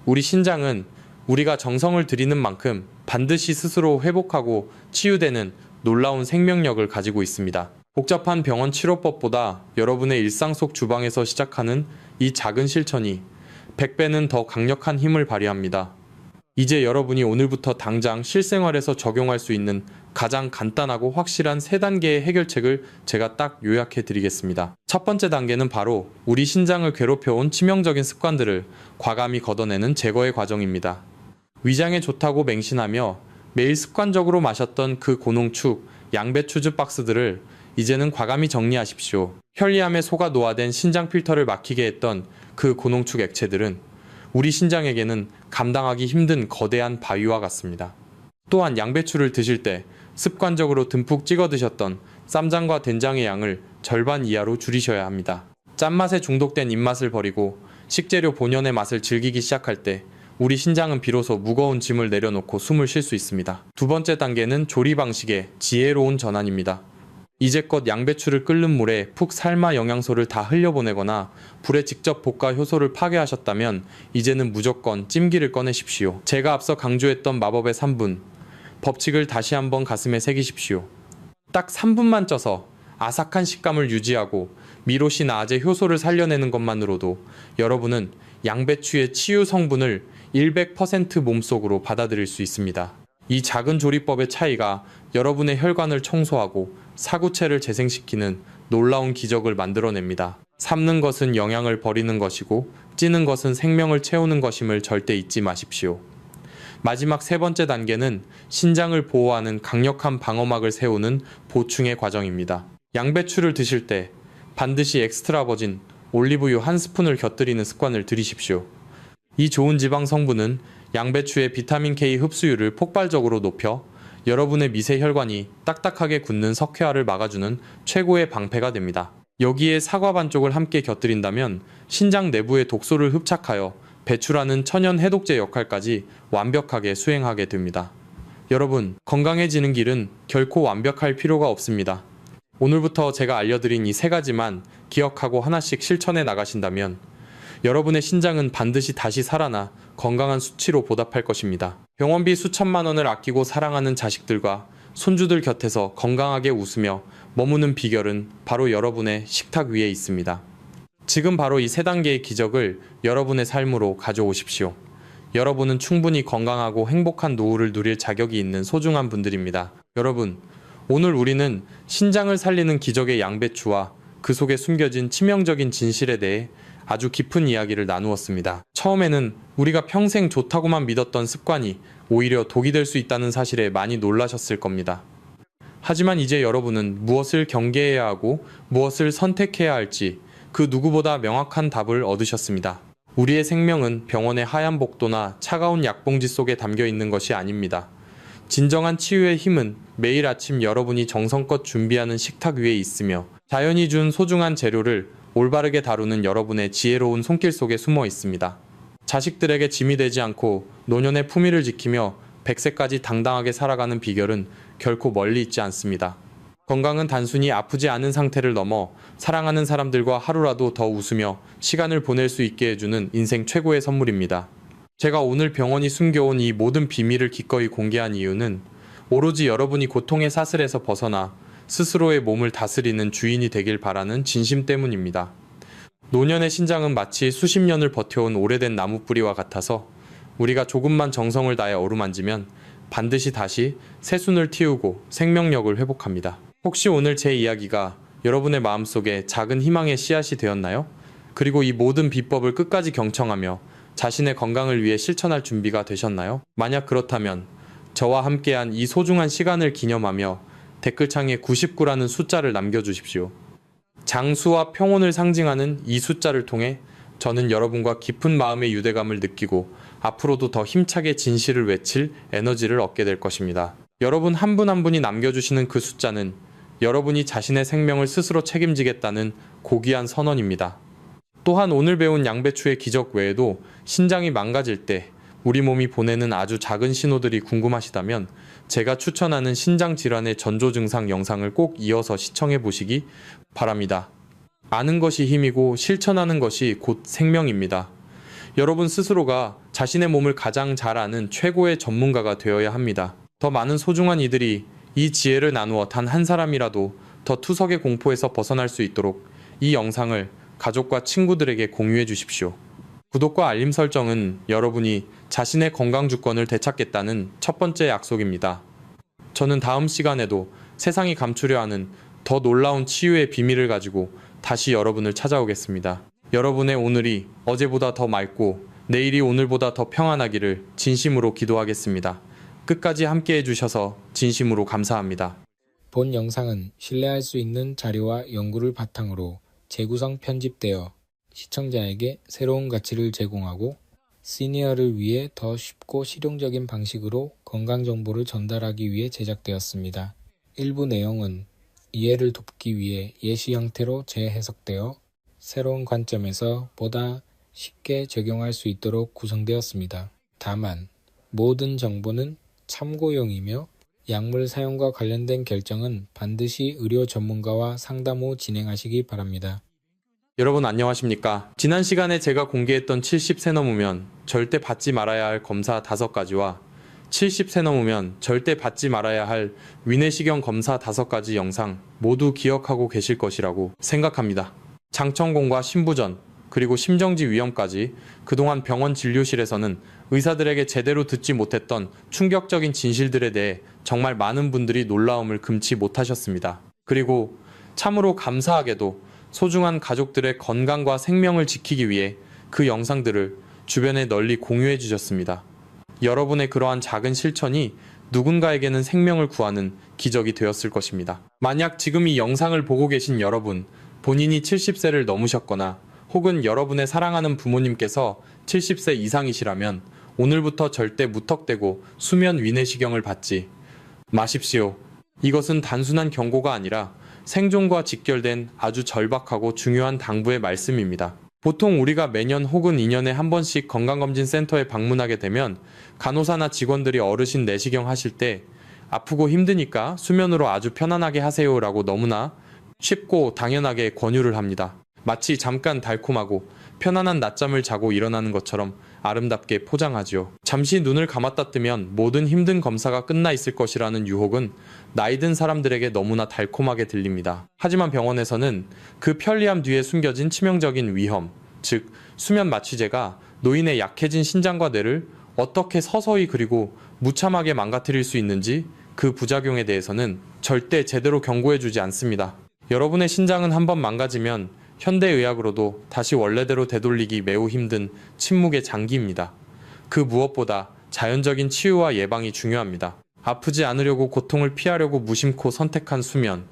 우리 신장은 우리가 정성을 들이는 만큼 반드시 스스로 회복하고 치유되는 놀라운 생명력을 가지고 있습니다. 복잡한 병원 치료법보다 여러분의 일상 속 주방에서 시작하는 이 작은 실천이 100배는 더 강력한 힘을 발휘합니다. 이제 여러분이 오늘부터 당장 실생활에서 적용할 수 있는 가장 간단하고 확실한 3단계의 해결책을 제가 딱 요약해 드리겠습니다. 첫 번째 단계는 바로 우리 신장을 괴롭혀온 치명적인 습관들을 과감히 걷어내는 제거의 과정입니다. 위장에 좋다고 맹신하며 매일 습관적으로 마셨던 그 고농축, 양배추즙 박스들을 이제는 과감히 정리하십시오. 편리함에 속아 노화된 신장 필터를 막히게 했던 그 고농축 액체들은 우리 신장에게는 감당하기 힘든 거대한 바위와 같습니다. 또한 양배추를 드실 때 습관적으로 듬뿍 찍어 드셨던 쌈장과 된장의 양을 절반 이하로 줄이셔야 합니다. 짠맛에 중독된 입맛을 버리고 식재료 본연의 맛을 즐기기 시작할 때 우리 신장은 비로소 무거운 짐을 내려놓고 숨을 쉴 수 있습니다. 두 번째 단계는 조리 방식의 지혜로운 전환입니다. 이제껏 양배추를 끓는 물에 푹 삶아 영양소를 다 흘려보내거나 불에 직접 볶아 효소를 파괴하셨다면 이제는 무조건 찜기를 꺼내십시오. 제가 앞서 강조했던 마법의 3분, 법칙을 다시 한번 가슴에 새기십시오. 딱 3분만 쪄서 아삭한 식감을 유지하고 미로시나 아재 효소를 살려내는 것만으로도 여러분은 양배추의 치유 성분을 100% 몸속으로 받아들일 수 있습니다. 이 작은 조리법의 차이가 여러분의 혈관을 청소하고 사구체를 재생시키는 놀라운 기적을 만들어냅니다. 삶는 것은 영양을 버리는 것이고 찌는 것은 생명을 채우는 것임을 절대 잊지 마십시오. 마지막 3번째 단계는 신장을 보호하는 강력한 방어막을 세우는 보충의 과정입니다. 양배추를 드실 때 반드시 엑스트라 버진 올리브유 1스푼을 곁들이는 습관을 들이십시오. 이 좋은 지방 성분은 양배추의 비타민 K 흡수율을 폭발적으로 높여 여러분의 미세 혈관이 딱딱하게 굳는 석회화를 막아주는 최고의 방패가 됩니다. 여기에 사과 반쪽을 함께 곁들인다면 신장 내부의 독소를 흡착하여 배출하는 천연 해독제 역할까지 완벽하게 수행하게 됩니다. 여러분, 건강해지는 길은 결코 완벽할 필요가 없습니다. 오늘부터 제가 알려드린 이 3가지만 기억하고 하나씩 실천해 나가신다면 여러분의 신장은 반드시 다시 살아나 건강한 수치로 보답할 것입니다. 병원비 수천만 원을 아끼고 사랑하는 자식들과 손주들 곁에서 건강하게 웃으며 머무는 비결은 바로 여러분의 식탁 위에 있습니다. 지금 바로 이 3단계의 기적을 여러분의 삶으로 가져오십시오. 여러분은 충분히 건강하고 행복한 노후를 누릴 자격이 있는 소중한 분들입니다. 여러분, 오늘 우리는 신장을 살리는 기적의 양배추와 그 속에 숨겨진 치명적인 진실에 대해 아주 깊은 이야기를 나누었습니다. 처음에는 우리가 평생 좋다고만 믿었던 습관이 오히려 독이 될 수 있다는 사실에 많이 놀라셨을 겁니다. 하지만 이제 여러분은 무엇을 경계해야 하고 무엇을 선택해야 할지 그 누구보다 명확한 답을 얻으셨습니다. 우리의 생명은 병원의 하얀 복도나 차가운 약봉지 속에 담겨 있는 것이 아닙니다. 진정한 치유의 힘은 매일 아침 여러분이 정성껏 준비하는 식탁 위에 있으며 자연이 준 소중한 재료를 올바르게 다루는 여러분의 지혜로운 손길 속에 숨어 있습니다. 자식들에게 짐이 되지 않고 노년의 품위를 지키며 100세까지 당당하게 살아가는 비결은 결코 멀리 있지 않습니다. 건강은 단순히 아프지 않은 상태를 넘어 사랑하는 사람들과 하루라도 더 웃으며 시간을 보낼 수 있게 해주는 인생 최고의 선물입니다. 제가 오늘 병원이 숨겨온 이 모든 비밀을 기꺼이 공개한 이유는 오로지 여러분이 고통의 사슬에서 벗어나 스스로의 몸을 다스리는 주인이 되길 바라는 진심 때문입니다. 노년의 신장은 마치 수십 년을 버텨온 오래된 나무뿌리와 같아서 우리가 조금만 정성을 다해 어루만지면 반드시 다시 새순을 틔우고 생명력을 회복합니다. 혹시 오늘 제 이야기가 여러분의 마음속에 작은 희망의 씨앗이 되었나요? 그리고 이 모든 비법을 끝까지 경청하며 자신의 건강을 위해 실천할 준비가 되셨나요? 만약 그렇다면 저와 함께한 이 소중한 시간을 기념하며 댓글창에 99라는 숫자를 남겨주십시오. 장수와 평온을 상징하는 이 숫자를 통해 저는 여러분과 깊은 마음의 유대감을 느끼고 앞으로도 더 힘차게 진실을 외칠 에너지를 얻게 될 것입니다. 여러분 한 분 한 분이 남겨주시는 그 숫자는 여러분이 자신의 생명을 스스로 책임지겠다는 고귀한 선언입니다. 또한 오늘 배운 양배추의 기적 외에도 신장이 망가질 때 우리 몸이 보내는 아주 작은 신호들이 궁금하시다면 제가 추천하는 신장 질환의 전조 증상 영상을 꼭 이어서 시청해 보시기 바랍니다. 아는 것이 힘이고 실천하는 것이 곧 생명입니다. 여러분 스스로가 자신의 몸을 가장 잘 아는 최고의 전문가가 되어야 합니다. 더 많은 소중한 이들이 이 지혜를 나누어 단 한 사람이라도 더 투석의 공포에서 벗어날 수 있도록 이 영상을 가족과 친구들에게 공유해 주십시오. 구독과 알림 설정은 여러분이 자신의 건강 주권을 되찾겠다는 첫 번째 약속입니다. 저는 다음 시간에도 세상이 감추려 하는 더 놀라운 치유의 비밀을 가지고 다시 여러분을 찾아오겠습니다. 여러분의 오늘이 어제보다 더 맑고 내일이 오늘보다 더 평안하기를 진심으로 기도하겠습니다. 끝까지 함께 해주셔서 진심으로 감사합니다. 본 영상은 신뢰할 수 있는 자료와 연구를 바탕으로 재구성 편집되어 시청자에게 새로운 가치를 제공하고 시니어를 위해 더 쉽고 실용적인 방식으로 건강 정보를 전달하기 위해 제작되었습니다. 일부 내용은 이해를 돕기 위해 예시 형태로 재해석되어 새로운 관점에서 보다 쉽게 적용할 수 있도록 구성되었습니다. 다만 모든 정보는 참고용이며 약물 사용과 관련된 결정은 반드시 의료 전문가와 상담 후 진행하시기 바랍니다. 여러분 안녕하십니까? 지난 시간에 제가 공개했던 70세 넘으면 절대 받지 말아야 할 검사 5가지와 70세 넘으면 절대 받지 말아야 할 위내시경 검사 5가지 영상 모두 기억하고 계실 것이라고 생각합니다. 장천공과 신부전, 그리고 심정지 위험까지 그동안 병원 진료실에서는 의사들에게 제대로 듣지 못했던 충격적인 진실들에 대해 정말 많은 분들이 놀라움을 금치 못하셨습니다. 그리고 참으로 감사하게도 소중한 가족들의 건강과 생명을 지키기 위해 그 영상들을 주변에 널리 공유해 주셨습니다. 여러분의 그러한 작은 실천이 누군가에게는 생명을 구하는 기적이 되었을 것입니다. 만약 지금 이 영상을 보고 계신 여러분, 본인이 70세를 넘으셨거나 혹은 여러분의 사랑하는 부모님께서 70세 이상이시라면 오늘부터 절대 무턱대고 수면 위내시경을 받지 마십시오. 이것은 단순한 경고가 아니라 생존과 직결된 아주 절박하고 중요한 당부의 말씀입니다. 보통 우리가 매년 혹은 2년에 한 번씩 건강검진센터에 방문하게 되면 간호사나 직원들이 어르신 내시경 하실 때 아프고 힘드니까 수면으로 아주 편안하게 하세요 라고 너무나 쉽고 당연하게 권유를 합니다. 마치 잠깐 달콤하고 편안한 낮잠을 자고 일어나는 것처럼 아름답게 포장하지요. 잠시 눈을 감았다 뜨면 모든 힘든 검사가 끝나 있을 것이라는 유혹은 나이 든 사람들에게 너무나 달콤하게 들립니다. 하지만 병원에서는 그 편리함 뒤에 숨겨진 치명적인 위험, 즉 수면 마취제가 노인의 약해진 신장과 뇌를 어떻게 서서히 그리고 무참하게 망가뜨릴 수 있는지 그 부작용에 대해서는 절대 제대로 경고해주지 않습니다. 여러분의 신장은 한번 망가지면 현대의학으로도 다시 원래대로 되돌리기 매우 힘든 침묵의 장기입니다. 그 무엇보다 자연적인 치유와 예방이 중요합니다. 아프지 않으려고 고통을 피하려고 무심코 선택한 수면,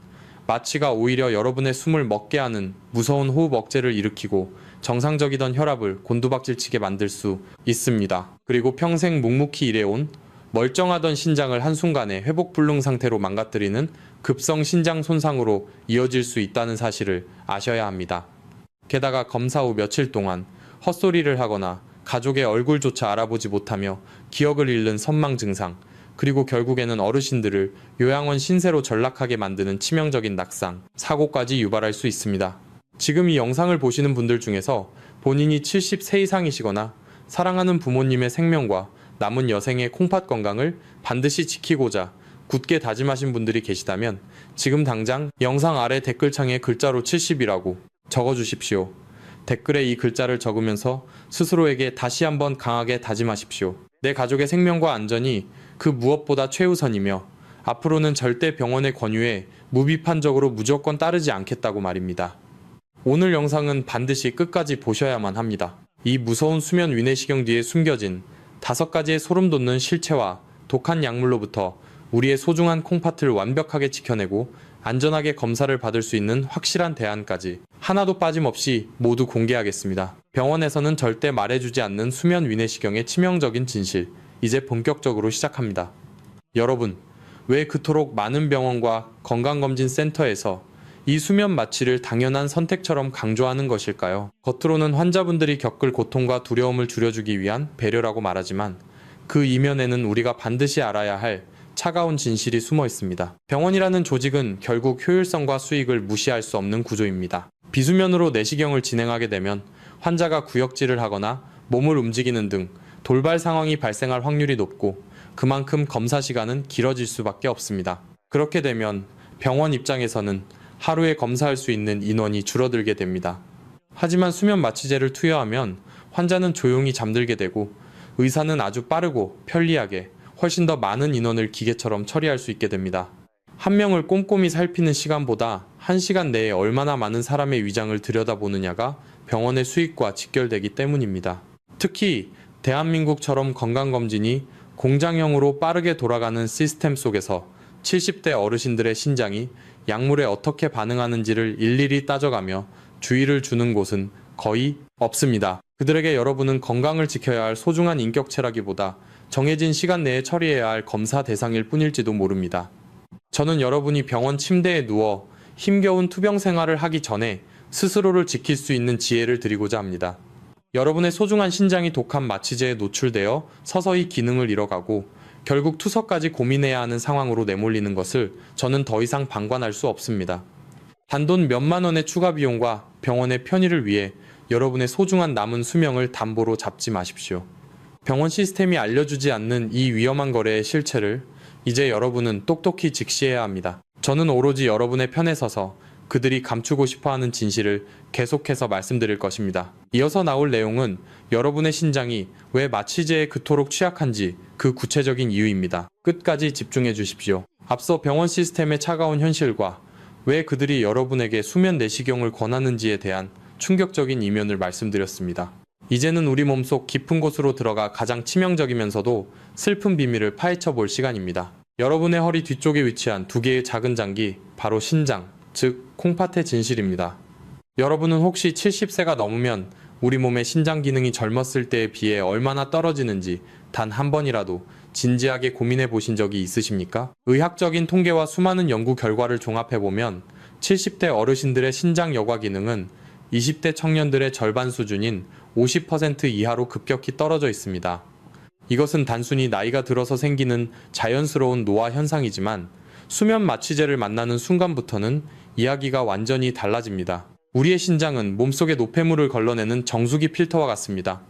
마취가 오히려 여러분의 숨을 먹게 하는 무서운 호흡 억제를 일으키고 정상적이던 혈압을 곤두박질치게 만들 수 있습니다. 그리고 평생 묵묵히 일해온 멀쩡하던 신장을 한순간에 회복불능 상태로 망가뜨리는 급성 신장 손상으로 이어질 수 있다는 사실을 아셔야 합니다. 게다가 검사 후 며칠 동안 헛소리를 하거나 가족의 얼굴조차 알아보지 못하며 기억을 잃는 선망 증상, 그리고 결국에는 어르신들을 요양원 신세로 전락하게 만드는 치명적인 낙상, 사고까지 유발할 수 있습니다. 지금 이 영상을 보시는 분들 중에서 본인이 70세 이상이시거나 사랑하는 부모님의 생명과 남은 여생의 콩팥 건강을 반드시 지키고자 굳게 다짐하신 분들이 계시다면 지금 당장 영상 아래 댓글창에 글자로 70이라고 적어주십시오. 댓글에 이 글자를 적으면서 스스로에게 다시 한번 강하게 다짐하십시오. 내 가족의 생명과 안전이 그 무엇보다 최우선이며 앞으로는 절대 병원의 권유에 무비판적으로 무조건 따르지 않겠다고 말입니다. 오늘 영상은 반드시 끝까지 보셔야만 합니다. 이 무서운 수면 위내시경 뒤에 숨겨진 5가지의 소름 돋는 실체와 독한 약물로부터 우리의 소중한 콩팥을 완벽하게 지켜내고 안전하게 검사를 받을 수 있는 확실한 대안까지 하나도 빠짐없이 모두 공개하겠습니다. 병원에서는 절대 말해주지 않는 수면 위내시경의 치명적인 진실, 이제 본격적으로 시작합니다. 여러분, 왜 그토록 많은 병원과 건강검진센터에서 이 수면 마취를 당연한 선택처럼 강조하는 것일까요? 겉으로는 환자분들이 겪을 고통과 두려움을 줄여주기 위한 배려라고 말하지만 그 이면에는 우리가 반드시 알아야 할 차가운 진실이 숨어 있습니다. 병원이라는 조직은 결국 효율성과 수익을 무시할 수 없는 구조입니다. 비수면으로 내시경을 진행하게 되면 환자가 구역질을 하거나 몸을 움직이는 등 돌발 상황이 발생할 확률이 높고 그만큼 검사 시간은 길어질 수밖에 없습니다. 그렇게 되면 병원 입장에서는 하루에 검사할 수 있는 인원이 줄어들게 됩니다. 하지만 수면 마취제를 투여하면 환자는 조용히 잠들게 되고 의사는 아주 빠르고 편리하게 훨씬 더 많은 인원을 기계처럼 처리할 수 있게 됩니다. 한 명을 꼼꼼히 살피는 시간보다 1시간 내에 얼마나 많은 사람의 위장을 들여다보느냐가 병원의 수익과 직결되기 때문입니다. 특히 대한민국처럼 건강검진이 공장형으로 빠르게 돌아가는 시스템 속에서 70대 어르신들의 신장이 약물에 어떻게 반응하는지를 일일이 따져가며 주의를 주는 곳은 거의 없습니다. 그들에게 여러분은 건강을 지켜야 할 소중한 인격체라기보다 정해진 시간 내에 처리해야 할 검사 대상일 뿐일지도 모릅니다. 저는 여러분이 병원 침대에 누워 힘겨운 투병 생활을 하기 전에 스스로를 지킬 수 있는 지혜를 드리고자 합니다. 여러분의 소중한 신장이 독한 마취제에 노출되어 서서히 기능을 잃어가고 결국 투석까지 고민해야 하는 상황으로 내몰리는 것을 저는 더 이상 방관할 수 없습니다. 단돈 몇만 원의 추가 비용과 병원의 편의를 위해 여러분의 소중한 남은 수명을 담보로 잡지 마십시오. 병원 시스템이 알려주지 않는 이 위험한 거래의 실체를 이제 여러분은 똑똑히 직시해야 합니다. 저는 오로지 여러분의 편에 서서 그들이 감추고 싶어하는 진실을 계속해서 말씀드릴 것입니다. 이어서 나올 내용은 여러분의 신장이 왜 마취제에 그토록 취약한지 그 구체적인 이유입니다. 끝까지 집중해 주십시오. 앞서 병원 시스템의 차가운 현실과 왜 그들이 여러분에게 수면 내시경을 권하는지에 대한 충격적인 이면을 말씀드렸습니다. 이제는 우리 몸속 깊은 곳으로 들어가 가장 치명적이면서도 슬픈 비밀을 파헤쳐 볼 시간입니다. 여러분의 허리 뒤쪽에 위치한 두 개의 작은 장기, 바로 신장, 즉 콩팥의 진실입니다. 여러분은 혹시 70세가 넘으면 우리 몸의 신장 기능이 젊었을 때에 비해 얼마나 떨어지는지 단 한 번이라도 진지하게 고민해 보신 적이 있으십니까? 의학적인 통계와 수많은 연구 결과를 종합해보면 70대 어르신들의 신장 여과 기능은 20대 청년들의 절반 수준인 50% 이하로 급격히 떨어져 있습니다. 이것은 단순히 나이가 들어서 생기는 자연스러운 노화 현상이지만 수면 마취제를 만나는 순간부터는 이야기가 완전히 달라집니다. 우리의 신장은 몸속의 노폐물을 걸러내는 정수기 필터와 같습니다.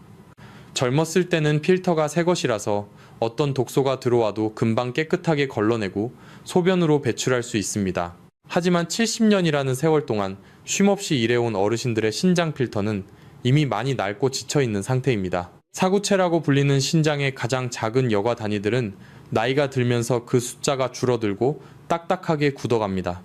젊었을 때는 필터가 새 것이라서 어떤 독소가 들어와도 금방 깨끗하게 걸러내고 소변으로 배출할 수 있습니다. 하지만 70년이라는 세월 동안 쉼없이 일해온 어르신들의 신장 필터는 이미 많이 낡고 지쳐있는 상태입니다. 사구체라고 불리는 신장의 가장 작은 여과 단위들은 나이가 들면서 그 숫자가 줄어들고 딱딱하게 굳어갑니다.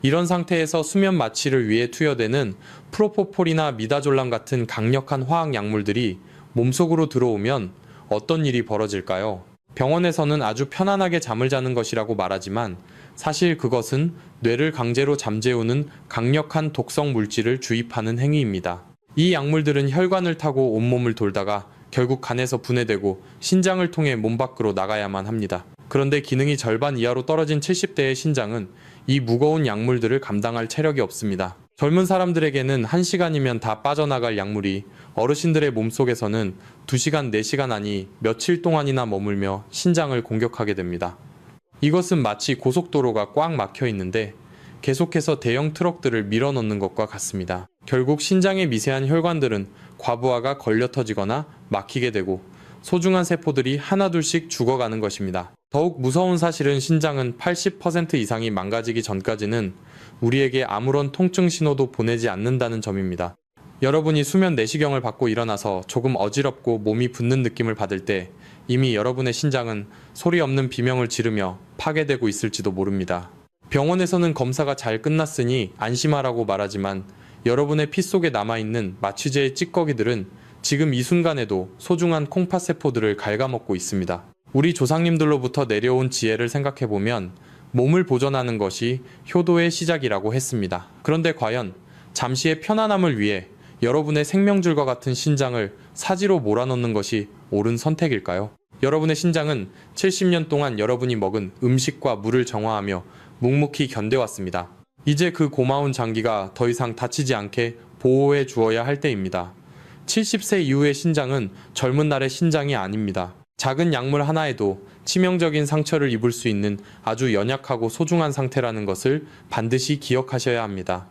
이런 상태에서 수면 마취를 위해 투여되는 프로포폴이나 미다졸람 같은 강력한 화학 약물들이 몸속으로 들어오면 어떤 일이 벌어질까요? 병원에서는 아주 편안하게 잠을 자는 것이라고 말하지만 사실 그것은 뇌를 강제로 잠재우는 강력한 독성 물질을 주입하는 행위입니다. 이 약물들은 혈관을 타고 온몸을 돌다가 결국 간에서 분해되고 신장을 통해 몸 밖으로 나가야만 합니다. 그런데 기능이 절반 이하로 떨어진 70대의 신장은 이 무거운 약물들을 감당할 체력이 없습니다. 젊은 사람들에게는 1시간이면 다 빠져나갈 약물이 어르신들의 몸속에서는 2시간, 4시간 아니 며칠 동안이나 머물며 신장을 공격하게 됩니다. 이것은 마치 고속도로가 꽉 막혀 있는데 계속해서 대형 트럭들을 밀어넣는 것과 같습니다. 결국 신장의 미세한 혈관들은 과부하가 걸려 터지거나 막히게 되고 소중한 세포들이 하나둘씩 죽어가는 것입니다. 더욱 무서운 사실은 신장은 80% 이상이 망가지기 전까지는 우리에게 아무런 통증 신호도 보내지 않는다는 점입니다. 여러분이 수면 내시경을 받고 일어나서 조금 어지럽고 몸이 붓는 느낌을 받을 때 이미 여러분의 신장은 소리 없는 비명을 지르며 파괴되고 있을지도 모릅니다. 병원에서는 검사가 잘 끝났으니 안심하라고 말하지만 여러분의 피 속에 남아있는 마취제의 찌꺼기들은 지금 이 순간에도 소중한 콩팥 세포들을 갉아먹고 있습니다. 우리 조상님들로부터 내려온 지혜를 생각해보면 몸을 보존하는 것이 효도의 시작이라고 했습니다. 그런데 과연 잠시의 편안함을 위해 여러분의 생명줄과 같은 신장을 사지로 몰아넣는 것이 옳은 선택일까요? 여러분의 신장은 70년 동안 여러분이 먹은 음식과 물을 정화하며 묵묵히 견뎌왔습니다. 이제 그 고마운 장기가 더 이상 다치지 않게 보호해 주어야 할 때입니다. 70세 이후의 신장은 젊은 날의 신장이 아닙니다. 작은 약물 하나에도 치명적인 상처를 입을 수 있는 아주 연약하고 소중한 상태라는 것을 반드시 기억하셔야 합니다.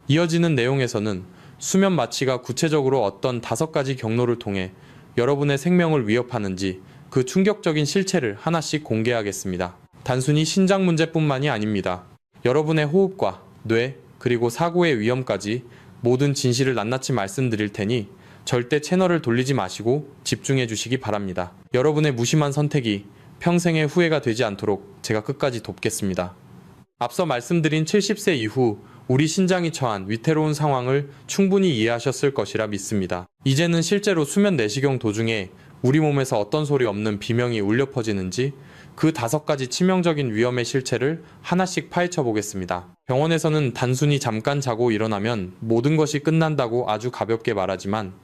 이어지는 내용에서는 수면 마취가 구체적으로 어떤 5가지 경로를 통해 여러분의 생명을 위협하는지 그 충격적인 실체를 하나씩 공개하겠습니다. 단순히 신장 문제뿐만이 아닙니다. 여러분의 호흡과 뇌, 그리고 사고의 위험까지 모든 진실을 낱낱이 말씀드릴 테니 절대 채널을 돌리지 마시고 집중해 주시기 바랍니다. 여러분의 무심한 선택이 평생의 후회가 되지 않도록 제가 끝까지 돕겠습니다. 앞서 말씀드린 70세 이후 우리 신장이 처한 위태로운 상황을 충분히 이해하셨을 것이라 믿습니다. 이제는 실제로 수면 내시경 도중에 우리 몸에서 어떤 소리 없는 비명이 울려 퍼지는지 그 5가지 치명적인 위험의 실체를 하나씩 파헤쳐 보겠습니다. 병원에서는 단순히 잠깐 자고 일어나면 모든 것이 끝난다고 아주 가볍게 말하지만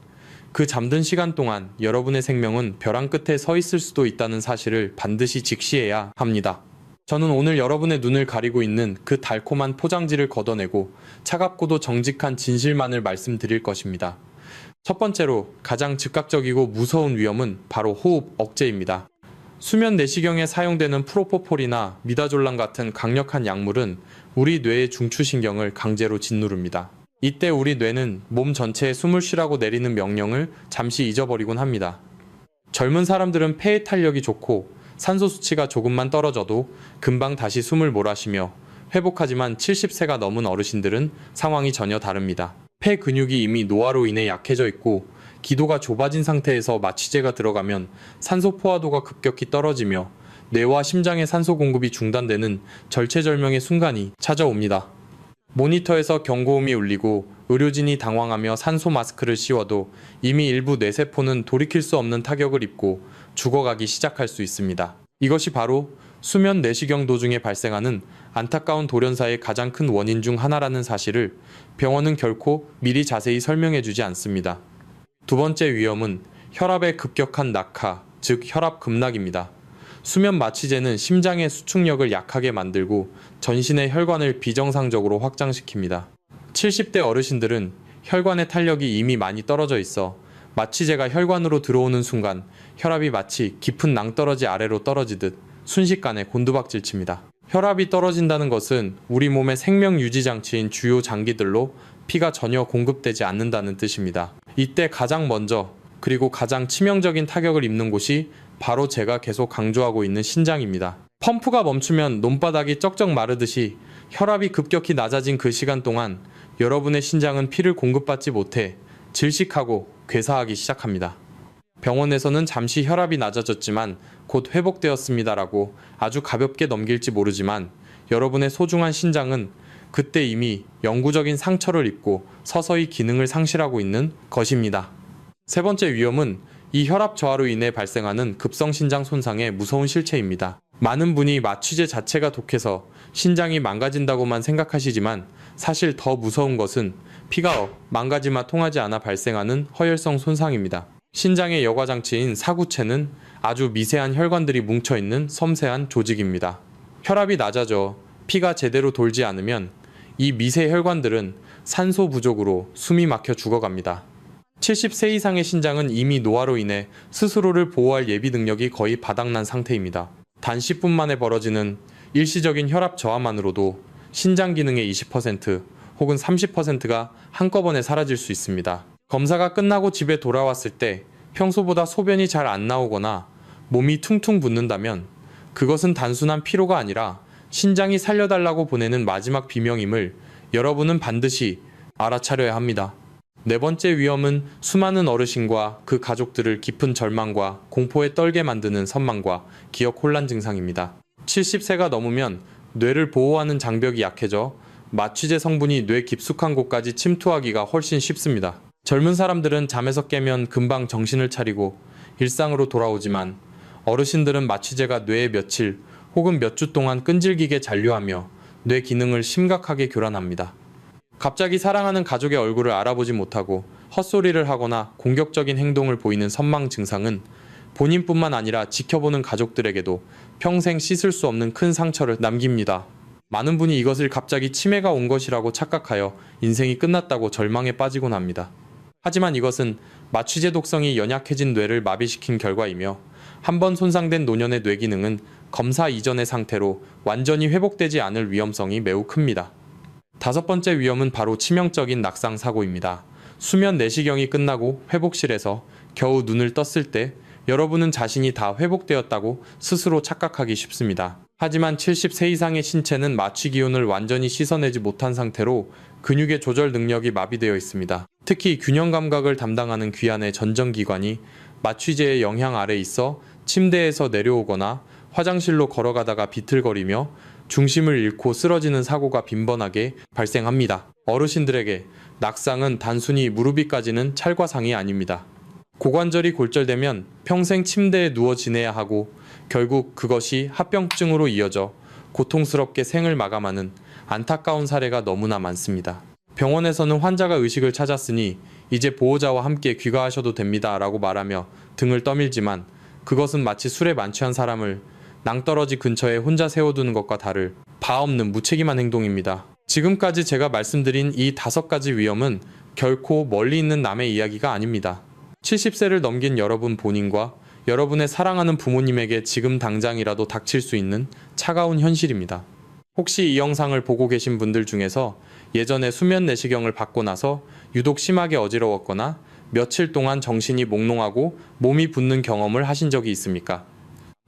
그 잠든 시간 동안 여러분의 생명은 벼랑 끝에 서 있을 수도 있다는 사실을 반드시 직시해야 합니다. 저는 오늘 여러분의 눈을 가리고 있는 그 달콤한 포장지를 걷어내고 차갑고도 정직한 진실만을 말씀드릴 것입니다. 첫 번째로 가장 즉각적이고 무서운 위험은 바로 호흡 억제입니다. 수면 내시경에 사용되는 프로포폴이나 미다졸람 같은 강력한 약물은 우리 뇌의 중추신경을 강제로 짓누릅니다. 이때 우리 뇌는 몸 전체에 숨을 쉬라고 내리는 명령을 잠시 잊어버리곤 합니다. 젊은 사람들은 폐의 탄력이 좋고 산소 수치가 조금만 떨어져도 금방 다시 숨을 몰아쉬며 회복하지만 70세가 넘은 어르신들은 상황이 전혀 다릅니다. 폐 근육이 이미 노화로 인해 약해져 있고 기도가 좁아진 상태에서 마취제가 들어가면 산소 포화도가 급격히 떨어지며 뇌와 심장의 산소 공급이 중단되는 절체절명의 순간이 찾아옵니다. 모니터에서 경고음이 울리고 의료진이 당황하며 산소 마스크를 씌워도 이미 일부 뇌세포는 돌이킬 수 없는 타격을 입고 죽어가기 시작할 수 있습니다. 이것이 바로 수면 내시경 도중에 발생하는 안타까운 돌연사의 가장 큰 원인 중 하나라는 사실을 병원은 결코 미리 자세히 설명해주지 않습니다. 두 번째 위험은 혈압의 급격한 낙하, 즉 혈압 급락입니다. 수면 마취제는 심장의 수축력을 약하게 만들고 전신의 혈관을 비정상적으로 확장시킵니다. 70대 어르신들은 혈관의 탄력이 이미 많이 떨어져 있어 마취제가 혈관으로 들어오는 순간 혈압이 마치 깊은 낭떠러지 아래로 떨어지듯 순식간에 곤두박질칩니다. 혈압이 떨어진다는 것은 우리 몸의 생명 유지 장치인 주요 장기들로 피가 전혀 공급되지 않는다는 뜻입니다. 이때 가장 먼저 그리고 가장 치명적인 타격을 입는 곳이 바로 제가 계속 강조하고 있는 신장입니다. 펌프가 멈추면 논바닥이 쩍쩍 마르듯이 혈압이 급격히 낮아진 그 시간 동안 여러분의 신장은 피를 공급받지 못해 질식하고 괴사하기 시작합니다. 병원에서는 잠시 혈압이 낮아졌지만 곧 회복되었습니다라고 아주 가볍게 넘길지 모르지만 여러분의 소중한 신장은 그때 이미 영구적인 상처를 입고 서서히 기능을 상실하고 있는 것입니다. 세 번째 위험은 이 혈압 저하로 인해 발생하는 급성 신장 손상의 무서운 실체입니다. 많은 분이 마취제 자체가 독해서 신장이 망가진다고만 생각하시지만 사실 더 무서운 것은 피가 망가지마 통하지 않아 발생하는 허혈성 손상입니다. 신장의 여과장치인 사구체는 아주 미세한 혈관들이 뭉쳐있는 섬세한 조직입니다. 혈압이 낮아져 피가 제대로 돌지 않으면 이 미세 혈관들은 산소 부족으로 숨이 막혀 죽어갑니다. 70세 이상의 신장은 이미 노화로 인해 스스로를 보호할 예비 능력이 거의 바닥난 상태입니다. 단 10분 만에 벌어지는 일시적인 혈압 저하만으로도 신장 기능의 20% 혹은 30%가 한꺼번에 사라질 수 있습니다. 검사가 끝나고 집에 돌아왔을 때 평소보다 소변이 잘 안 나오거나 몸이 퉁퉁 붓는다면 그것은 단순한 피로가 아니라 신장이 살려달라고 보내는 마지막 비명임을 여러분은 반드시 알아차려야 합니다. 네 번째 위험은 수많은 어르신과 그 가족들을 깊은 절망과 공포에 떨게 만드는 선망과 기억 혼란 증상입니다. 70세가 넘으면 뇌를 보호하는 장벽이 약해져 마취제 성분이 뇌 깊숙한 곳까지 침투하기가 훨씬 쉽습니다. 젊은 사람들은 잠에서 깨면 금방 정신을 차리고 일상으로 돌아오지만 어르신들은 마취제가 뇌에 며칠 혹은 몇 주 동안 끈질기게 잔류하며 뇌 기능을 심각하게 교란합니다. 갑자기 사랑하는 가족의 얼굴을 알아보지 못하고 헛소리를 하거나 공격적인 행동을 보이는 선망 증상은 본인뿐만 아니라 지켜보는 가족들에게도 평생 씻을 수 없는 큰 상처를 남깁니다. 많은 분이 이것을 갑자기 치매가 온 것이라고 착각하여 인생이 끝났다고 절망에 빠지곤 합니다. 하지만 이것은 마취제 독성이 연약해진 뇌를 마비시킨 결과이며 한번 손상된 노년의 뇌 기능은 검사 이전의 상태로 완전히 회복되지 않을 위험성이 매우 큽니다. 다섯 번째 위험은 바로 치명적인 낙상 사고입니다. 수면 내시경이 끝나고 회복실에서 겨우 눈을 떴을 때 여러분은 자신이 다 회복되었다고 스스로 착각하기 쉽습니다. 하지만 70세 이상의 신체는 마취 기운을 완전히 씻어내지 못한 상태로 근육의 조절 능력이 마비되어 있습니다. 특히 균형 감각을 담당하는 귀환의 전정기관이 마취제의 영향 아래 있어 침대에서 내려오거나 화장실로 걸어가다가 비틀거리며 중심을 잃고 쓰러지는 사고가 빈번하게 발생합니다. 어르신들에게 낙상은 단순히 무릎이까지는 찰과상이 아닙니다. 고관절이 골절되면 평생 침대에 누워 지내야 하고 결국 그것이 합병증으로 이어져 고통스럽게 생을 마감하는 안타까운 사례가 너무나 많습니다. 병원에서는 환자가 의식을 찾았으니 이제 보호자와 함께 귀가하셔도 됩니다 라고 말하며 등을 떠밀지만 그것은 마치 술에 만취한 사람을 낭떠러지 근처에 혼자 세워두는 것과 다를 바 없는 무책임한 행동입니다. 지금까지 제가 말씀드린 이 5가지 위험은 결코 멀리 있는 남의 이야기가 아닙니다. 70세를 넘긴 여러분 본인과 여러분의 사랑하는 부모님에게 지금 당장이라도 닥칠 수 있는 차가운 현실입니다. 혹시 이 영상을 보고 계신 분들 중에서 예전에 수면 내시경을 받고 나서 유독 심하게 어지러웠거나 며칠 동안 정신이 몽롱하고 몸이 붓는 경험을 하신 적이 있습니까?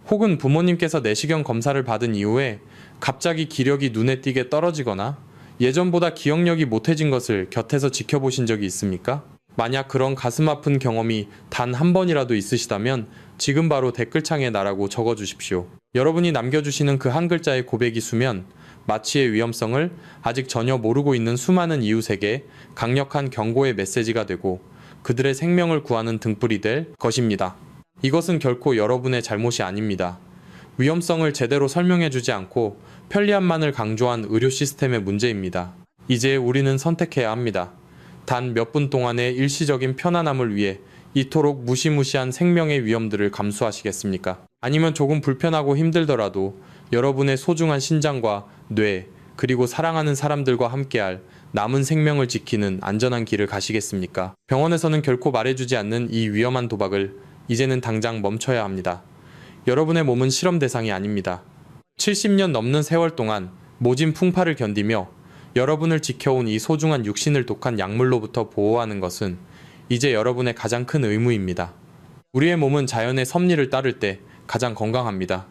혹은 부모님께서 내시경 검사를 받은 이후에 갑자기 기력이 눈에 띄게 떨어지거나 예전보다 기억력이 못해진 것을 곁에서 지켜보신 적이 있습니까? 만약 그런 가슴 아픈 경험이 단 한 번이라도 있으시다면 지금 바로 댓글창에 나라고 적어주십시오. 여러분이 남겨주시는 그 한 글자의 고백이 수면, 마취의 위험성을 아직 전혀 모르고 있는 수많은 이웃에게 강력한 경고의 메시지가 되고 그들의 생명을 구하는 등불이 될 것입니다. 이것은 결코 여러분의 잘못이 아닙니다. 위험성을 제대로 설명해주지 않고 편리함만을 강조한 의료 시스템의 문제입니다. 이제 우리는 선택해야 합니다. 단 몇 분 동안의 일시적인 편안함을 위해 이토록 무시무시한 생명의 위험들을 감수하시겠습니까? 아니면 조금 불편하고 힘들더라도 여러분의 소중한 신장과 뇌, 그리고 사랑하는 사람들과 함께할 남은 생명을 지키는 안전한 길을 가시겠습니까? 병원에서는 결코 말해주지 않는 이 위험한 도박을 이제는 당장 멈춰야 합니다. 여러분의 몸은 실험 대상이 아닙니다. 70년 넘는 세월 동안 모진 풍파를 견디며 여러분을 지켜온 이 소중한 육신을 독한 약물로부터 보호하는 것은 이제 여러분의 가장 큰 의무입니다. 우리의 몸은 자연의 섭리를 따를 때 가장 건강합니다.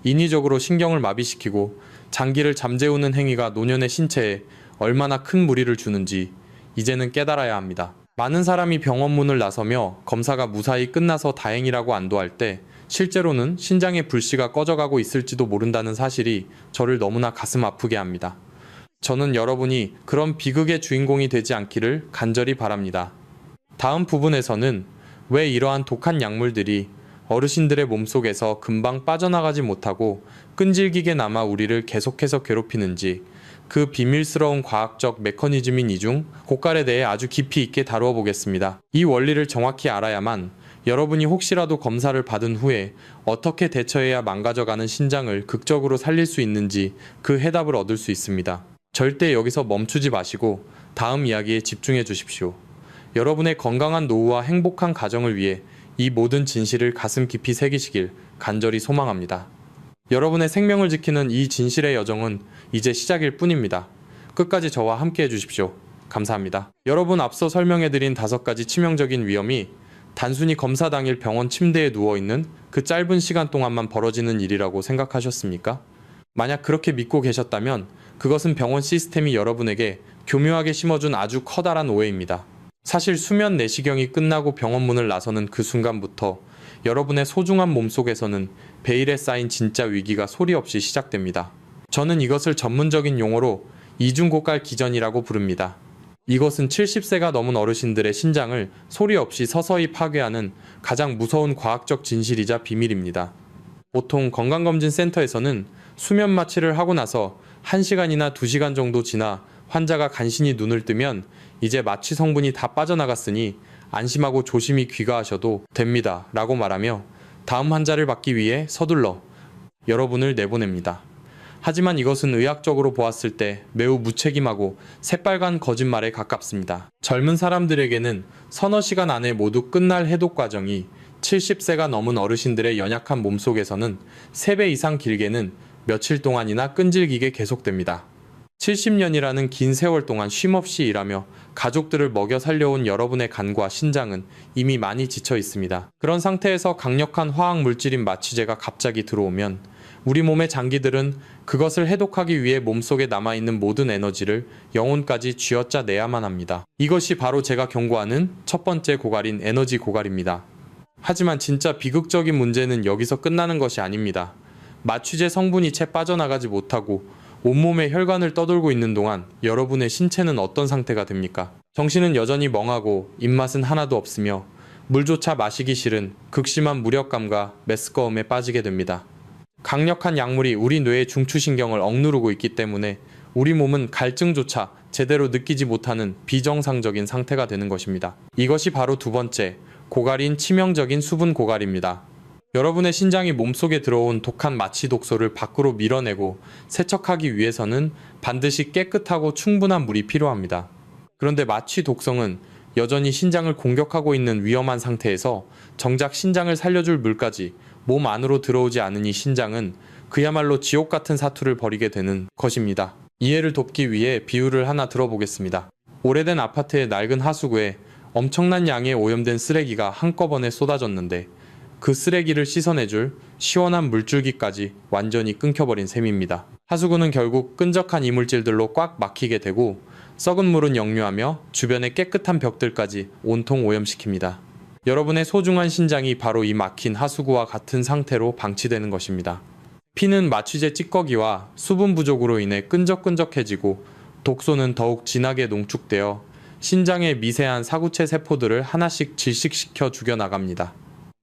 인위적으로 신경을 마비시키고 장기를 잠재우는 행위가 노년의 신체에 얼마나 큰 무리를 주는지 이제는 깨달아야 합니다. 많은 사람이 병원 문을 나서며 검사가 무사히 끝나서 다행이라고 안도할 때 실제로는 신장의 불씨가 꺼져가고 있을지도 모른다는 사실이 저를 너무나 가슴 아프게 합니다. 저는 여러분이 그런 비극의 주인공이 되지 않기를 간절히 바랍니다. 다음 부분에서는 왜 이러한 독한 약물들이 어르신들의 몸속에서 금방 빠져나가지 못하고 끈질기게 남아 우리를 계속해서 괴롭히는지 그 비밀스러운 과학적 메커니즘인 이중 고깔에 대해 아주 깊이 있게 다루어 보겠습니다. 이 원리를 정확히 알아야만 여러분이 혹시라도 검사를 받은 후에 어떻게 대처해야 망가져가는 신장을 극적으로 살릴 수 있는지 그 해답을 얻을 수 있습니다. 절대 여기서 멈추지 마시고 다음 이야기에 집중해 주십시오. 여러분의 건강한 노후와 행복한 가정을 위해 이 모든 진실을 가슴 깊이 새기시길 간절히 소망합니다. 여러분의 생명을 지키는 이 진실의 여정은 이제 시작일 뿐입니다. 끝까지 저와 함께 해주십시오. 감사합니다. 여러분, 앞서 설명해드린 5가지 치명적인 위험이 단순히 검사 당일 병원 침대에 누워있는 그 짧은 시간 동안만 벌어지는 일이라고 생각하셨습니까? 만약 그렇게 믿고 계셨다면 그것은 병원 시스템이 여러분에게 교묘하게 심어준 아주 커다란 오해입니다. 사실 수면 내시경이 끝나고 병원 문을 나서는 그 순간부터 여러분의 소중한 몸속에서는 베일에 쌓인 진짜 위기가 소리 없이 시작됩니다. 저는 이것을 전문적인 용어로 이중고깔 기전이라고 부릅니다. 이것은 70세가 넘은 어르신들의 신장을 소리 없이 서서히 파괴하는 가장 무서운 과학적 진실이자 비밀입니다. 보통 건강검진센터에서는 수면 마취를 하고 나서 1시간이나 2시간 정도 지나 환자가 간신히 눈을 뜨면 이제 마취 성분이 다 빠져나갔으니 안심하고 조심히 귀가하셔도 됩니다 라고 말하며 다음 환자를 받기 위해 서둘러 여러분을 내보냅니다. 하지만 이것은 의학적으로 보았을 때 매우 무책임하고 새빨간 거짓말에 가깝습니다. 젊은 사람들에게는 서너 시간 안에 모두 끝날 해독 과정이 70세가 넘은 어르신들의 연약한 몸속에서는 3배 이상 길게는 며칠 동안이나 끈질기게 계속됩니다. 70년이라는 긴 세월 동안 쉼없이 일하며 가족들을 먹여 살려온 여러분의 간과 신장은 이미 많이 지쳐 있습니다. 그런 상태에서 강력한 화학 물질인 마취제가 갑자기 들어오면 우리 몸의 장기들은 그것을 해독하기 위해 몸속에 남아있는 모든 에너지를 영혼까지 쥐어짜내야만 합니다. 이것이 바로 제가 경고하는 첫 번째 고갈인 에너지 고갈입니다. 하지만 진짜 비극적인 문제는 여기서 끝나는 것이 아닙니다. 마취제 성분이 채 빠져나가지 못하고 온몸에 혈관을 떠돌고 있는 동안 여러분의 신체는 어떤 상태가 됩니까? 정신은 여전히 멍하고 입맛은 하나도 없으며 물조차 마시기 싫은 극심한 무력감과 메스꺼움에 빠지게 됩니다. 강력한 약물이 우리 뇌의 중추신경을 억누르고 있기 때문에 우리 몸은 갈증조차 제대로 느끼지 못하는 비정상적인 상태가 되는 것입니다. 이것이 바로 두 번째, 고갈인 치명적인 수분 고갈입니다. 여러분의 신장이 몸속에 들어온 독한 마취 독소를 밖으로 밀어내고 세척하기 위해서는 반드시 깨끗하고 충분한 물이 필요합니다. 그런데 마취 독성은 여전히 신장을 공격하고 있는 위험한 상태에서 정작 신장을 살려줄 물까지 몸 안으로 들어오지 않으니 신장은 그야말로 지옥 같은 사투를 벌이게 되는 것입니다. 이해를 돕기 위해 비유를 하나 들어보겠습니다. 오래된 아파트의 낡은 하수구에 엄청난 양의 오염된 쓰레기가 한꺼번에 쏟아졌는데 그 쓰레기를 씻어내줄 시원한 물줄기까지 완전히 끊겨버린 셈입니다. 하수구는 결국 끈적한 이물질들로 꽉 막히게 되고 썩은 물은 역류하며 주변의 깨끗한 벽들까지 온통 오염시킵니다. 여러분의 소중한 신장이 바로 이 막힌 하수구와 같은 상태로 방치되는 것입니다. 피는 마취제 찌꺼기와 수분 부족으로 인해 끈적끈적해지고 독소는 더욱 진하게 농축되어 신장의 미세한 사구체 세포들을 하나씩 질식시켜 죽여나갑니다.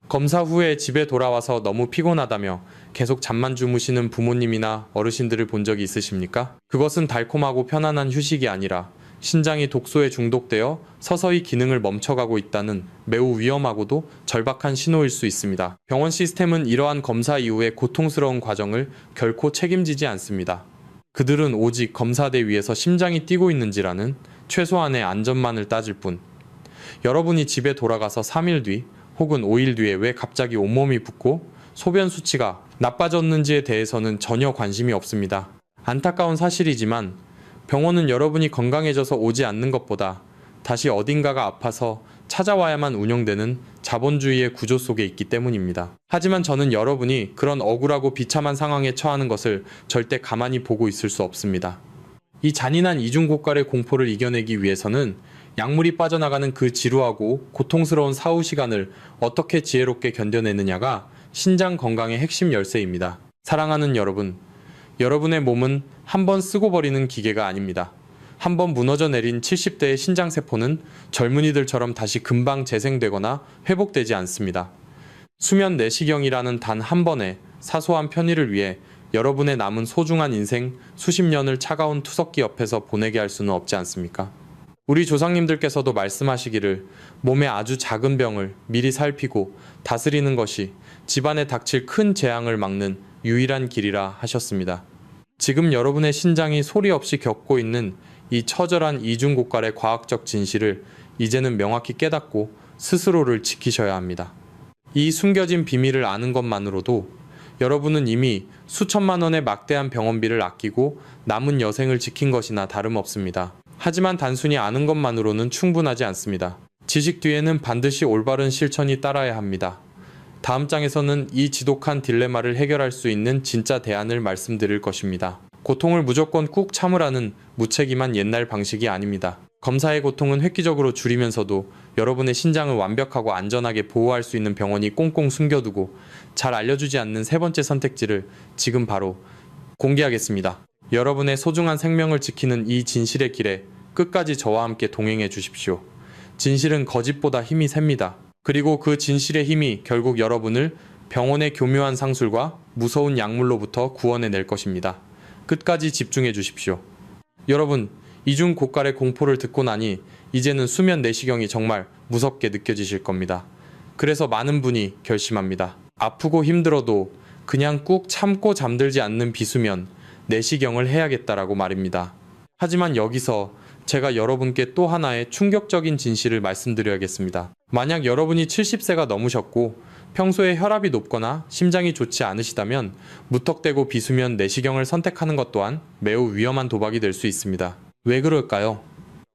검사 후에 집에 돌아와서 너무 피곤하다며 계속 잠만 주무시는 부모님이나 어르신들을 본 적이 있으십니까? 그것은 달콤하고 편안한 휴식이 아니라 신장이 독소에 중독되어 서서히 기능을 멈춰가고 있다는 매우 위험하고도 절박한 신호일 수 있습니다. 병원 시스템은 이러한 검사 이후의 고통스러운 과정을 결코 책임지지 않습니다. 그들은 오직 검사대 위에서 심장이 뛰고 있는지라는 최소한의 안전만을 따질 뿐. 여러분이 집에 돌아가서 3일 뒤 혹은 5일 뒤에 왜 갑자기 온몸이 붓고 소변 수치가 나빠졌는지에 대해서는 전혀 관심이 없습니다. 안타까운 사실이지만 병원은 여러분이 건강해져서 오지 않는 것보다 다시 어딘가가 아파서 찾아와야만 운영되는 자본주의의 구조 속에 있기 때문입니다. 하지만 저는 여러분이 그런 억울하고 비참한 상황에 처하는 것을 절대 가만히 보고 있을 수 없습니다. 이 잔인한 이중고갈의 공포를 이겨내기 위해서는 약물이 빠져나가는 그 지루하고 고통스러운 사후 시간을 어떻게 지혜롭게 견뎌내느냐가 신장 건강의 핵심 열쇠입니다. 사랑하는 여러분, 여러분의 몸은 한 번 쓰고 버리는 기계가 아닙니다. 한 번 무너져 내린 70대의 신장세포는 젊은이들처럼 다시 금방 재생되거나 회복되지 않습니다. 수면 내시경이라는 단 한 번의 사소한 편의를 위해 여러분의 남은 소중한 인생 수십 년을 차가운 투석기 옆에서 보내게 할 수는 없지 않습니까? 우리 조상님들께서도 말씀하시기를 몸의 아주 작은 병을 미리 살피고 다스리는 것이 집안에 닥칠 큰 재앙을 막는 유일한 길이라 하셨습니다. 지금 여러분의 신장이 소리 없이 겪고 있는 이 처절한 이중고갈의 과학적 진실을 이제는 명확히 깨닫고 스스로를 지키셔야 합니다. 이 숨겨진 비밀을 아는 것만으로도 여러분은 이미 수천만 원의 막대한 병원비를 아끼고 남은 여생을 지킨 것이나 다름없습니다. 하지만 단순히 아는 것만으로는 충분하지 않습니다. 지식 뒤에는 반드시 올바른 실천이 따라야 합니다. 다음 장에서는 이 지독한 딜레마를 해결할 수 있는 진짜 대안을 말씀드릴 것입니다. 고통을 무조건 꾹 참으라는 무책임한 옛날 방식이 아닙니다. 검사의 고통은 획기적으로 줄이면서도 여러분의 신장을 완벽하고 안전하게 보호할 수 있는 병원이 꽁꽁 숨겨두고 잘 알려주지 않는 세 번째 선택지를 지금 바로 공개하겠습니다. 여러분의 소중한 생명을 지키는 이 진실의 길에 끝까지 저와 함께 동행해 주십시오. 진실은 거짓보다 힘이 셉니다. 그리고 그 진실의 힘이 결국 여러분을 병원의 교묘한 상술과 무서운 약물로부터 구원해낼 것입니다. 끝까지 집중해 주십시오. 여러분, 이중고갈의 공포를 듣고 나니 이제는 수면 내시경이 정말 무섭게 느껴지실 겁니다. 그래서 많은 분이 결심합니다. 아프고 힘들어도 그냥 꾹 참고 잠들지 않는 비수면, 내시경을 해야겠다라고 말입니다. 하지만 여기서 제가 여러분께 또 하나의 충격적인 진실을 말씀드려야겠습니다. 만약 여러분이 70세가 넘으셨고 평소에 혈압이 높거나 심장이 좋지 않으시다면 무턱대고 비수면 내시경을 선택하는 것 또한 매우 위험한 도박이 될 수 있습니다. 왜 그럴까요?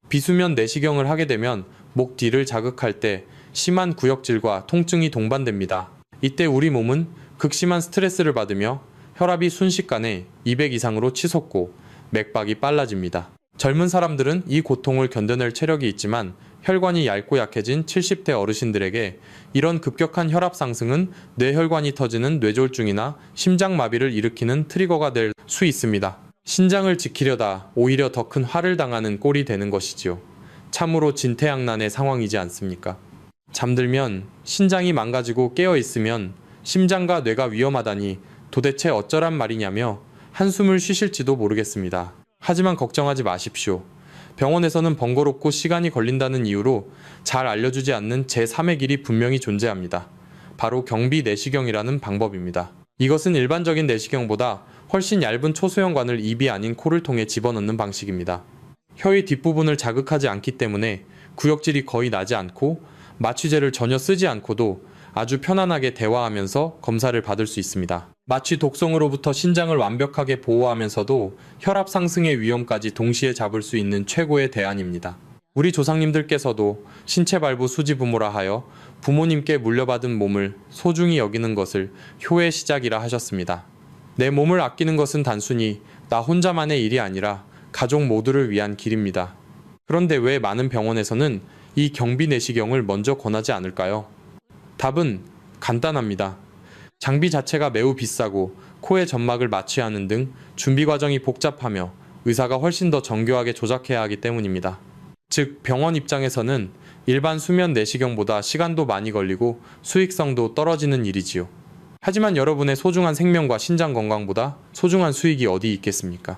비수면 내시경을 하게 되면 목 뒤를 자극할 때 심한 구역질과 통증이 동반됩니다. 이때 우리 몸은 극심한 스트레스를 받으며 혈압이 순식간에 200 이상으로 치솟고 맥박이 빨라집니다. 젊은 사람들은 이 고통을 견뎌낼 체력이 있지만 혈관이 얇고 약해진 70대 어르신들에게 이런 급격한 혈압 상승은 뇌혈관이 터지는 뇌졸중이나 심장마비를 일으키는 트리거가 될 수 있습니다. 신장을 지키려다 오히려 더 큰 화를 당하는 꼴이 되는 것이지요. 참으로 진퇴양난의 상황이지 않습니까? 잠들면 신장이 망가지고 깨어있으면 심장과 뇌가 위험하다니 도대체 어쩌란 말이냐며 한숨을 쉬실지도 모르겠습니다. 하지만 걱정하지 마십시오. 병원에서는 번거롭고 시간이 걸린다는 이유로 잘 알려주지 않는 제3의 길이 분명히 존재합니다. 바로 경비 내시경이라는 방법입니다. 이것은 일반적인 내시경보다 훨씬 얇은 초소형관을 입이 아닌 코를 통해 집어넣는 방식입니다. 혀의 뒷부분을 자극하지 않기 때문에 구역질이 거의 나지 않고 마취제를 전혀 쓰지 않고도 아주 편안하게 대화하면서 검사를 받을 수 있습니다. 마취 독성으로부터 신장을 완벽하게 보호하면서도 혈압 상승의 위험까지 동시에 잡을 수 있는 최고의 대안입니다. 우리 조상님들께서도 신체 발부 수지 부모라 하여 부모님께 물려받은 몸을 소중히 여기는 것을 효의 시작이라 하셨습니다. 내 몸을 아끼는 것은 단순히 나 혼자만의 일이 아니라 가족 모두를 위한 길입니다. 그런데 왜 많은 병원에서는 이 경비 내시경을 먼저 권하지 않을까요? 답은 간단합니다. 장비 자체가 매우 비싸고 코의 점막을 마취하는 등 준비 과정이 복잡하며 의사가 훨씬 더 정교하게 조작해야 하기 때문입니다. 즉, 병원 입장에서는 일반 수면 내시경보다 시간도 많이 걸리고 수익성도 떨어지는 일이지요. 하지만 여러분의 소중한 생명과 신장 건강보다 소중한 수익이 어디 있겠습니까?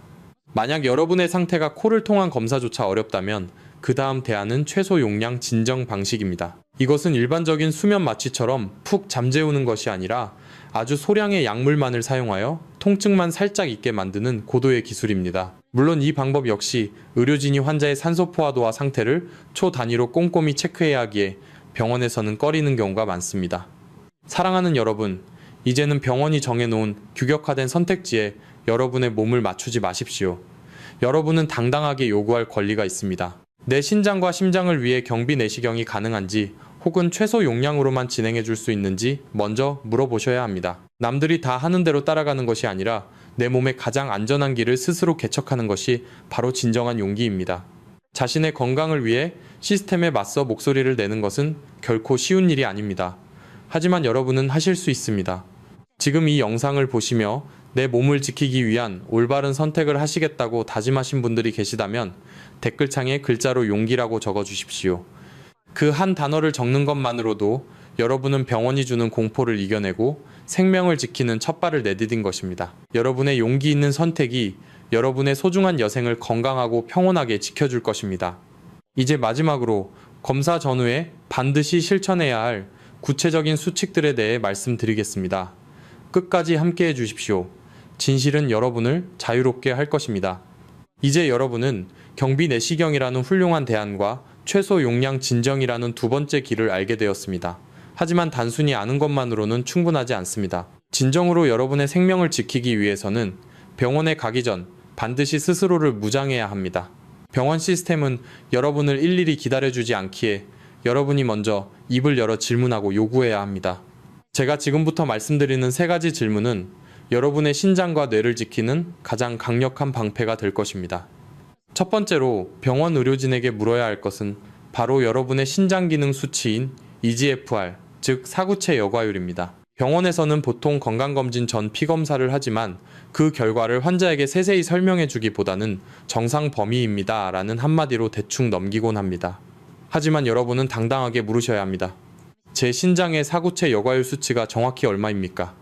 만약 여러분의 상태가 코를 통한 검사조차 어렵다면 그 다음 대안은 최소 용량 진정 방식입니다. 이것은 일반적인 수면 마취처럼 푹 잠재우는 것이 아니라 아주 소량의 약물만을 사용하여 통증만 살짝 있게 만드는 고도의 기술입니다. 물론 이 방법 역시 의료진이 환자의 산소 포화도와 상태를 초 단위로 꼼꼼히 체크해야 하기에 병원에서는 꺼리는 경우가 많습니다. 사랑하는 여러분, 이제는 병원이 정해놓은 규격화된 선택지에 여러분의 몸을 맞추지 마십시오. 여러분은 당당하게 요구할 권리가 있습니다. 내 신장과 심장을 위해 경비 내시경이 가능한지 혹은 최소 용량으로만 진행해 줄 수 있는지 먼저 물어보셔야 합니다. 남들이 다 하는 대로 따라가는 것이 아니라 내 몸에 가장 안전한 길을 스스로 개척하는 것이 바로 진정한 용기입니다. 자신의 건강을 위해 시스템에 맞서 목소리를 내는 것은 결코 쉬운 일이 아닙니다. 하지만 여러분은 하실 수 있습니다. 지금 이 영상을 보시며 내 몸을 지키기 위한 올바른 선택을 하시겠다고 다짐하신 분들이 계시다면 댓글창에 글자로 용기라고 적어주십시오. 그 한 단어를 적는 것만으로도 여러분은 병원이 주는 공포를 이겨내고 생명을 지키는 첫발을 내디딘 것입니다. 여러분의 용기 있는 선택이 여러분의 소중한 여생을 건강하고 평온하게 지켜줄 것입니다. 이제 마지막으로 검사 전후에 반드시 실천해야 할 구체적인 수칙들에 대해 말씀드리겠습니다. 끝까지 함께 해주십시오. 진실은 여러분을 자유롭게 할 것입니다. 이제 여러분은 경비 내시경이라는 훌륭한 대안과 최소 용량 진정이라는 두 번째 길을 알게 되었습니다. 하지만 단순히 아는 것만으로는 충분하지 않습니다. 진정으로 여러분의 생명을 지키기 위해서는 병원에 가기 전 반드시 스스로를 무장해야 합니다. 병원 시스템은 여러분을 일일이 기다려주지 않기에 여러분이 먼저 입을 열어 질문하고 요구해야 합니다. 제가 지금부터 말씀드리는 세 가지 질문은 여러분의 신장과 뇌를 지키는 가장 강력한 방패가 될 것입니다. 첫 번째로 병원 의료진에게 물어야 할 것은 바로 여러분의 신장 기능 수치인 EGFR, 즉 사구체 여과율입니다. 병원에서는 보통 건강검진 전 피검사를 하지만 그 결과를 환자에게 세세히 설명해 주기보다는 정상 범위입니다 라는 한마디로 대충 넘기곤 합니다. 하지만 여러분은 당당하게 물으셔야 합니다. 제 신장의 사구체 여과율 수치가 정확히 얼마입니까?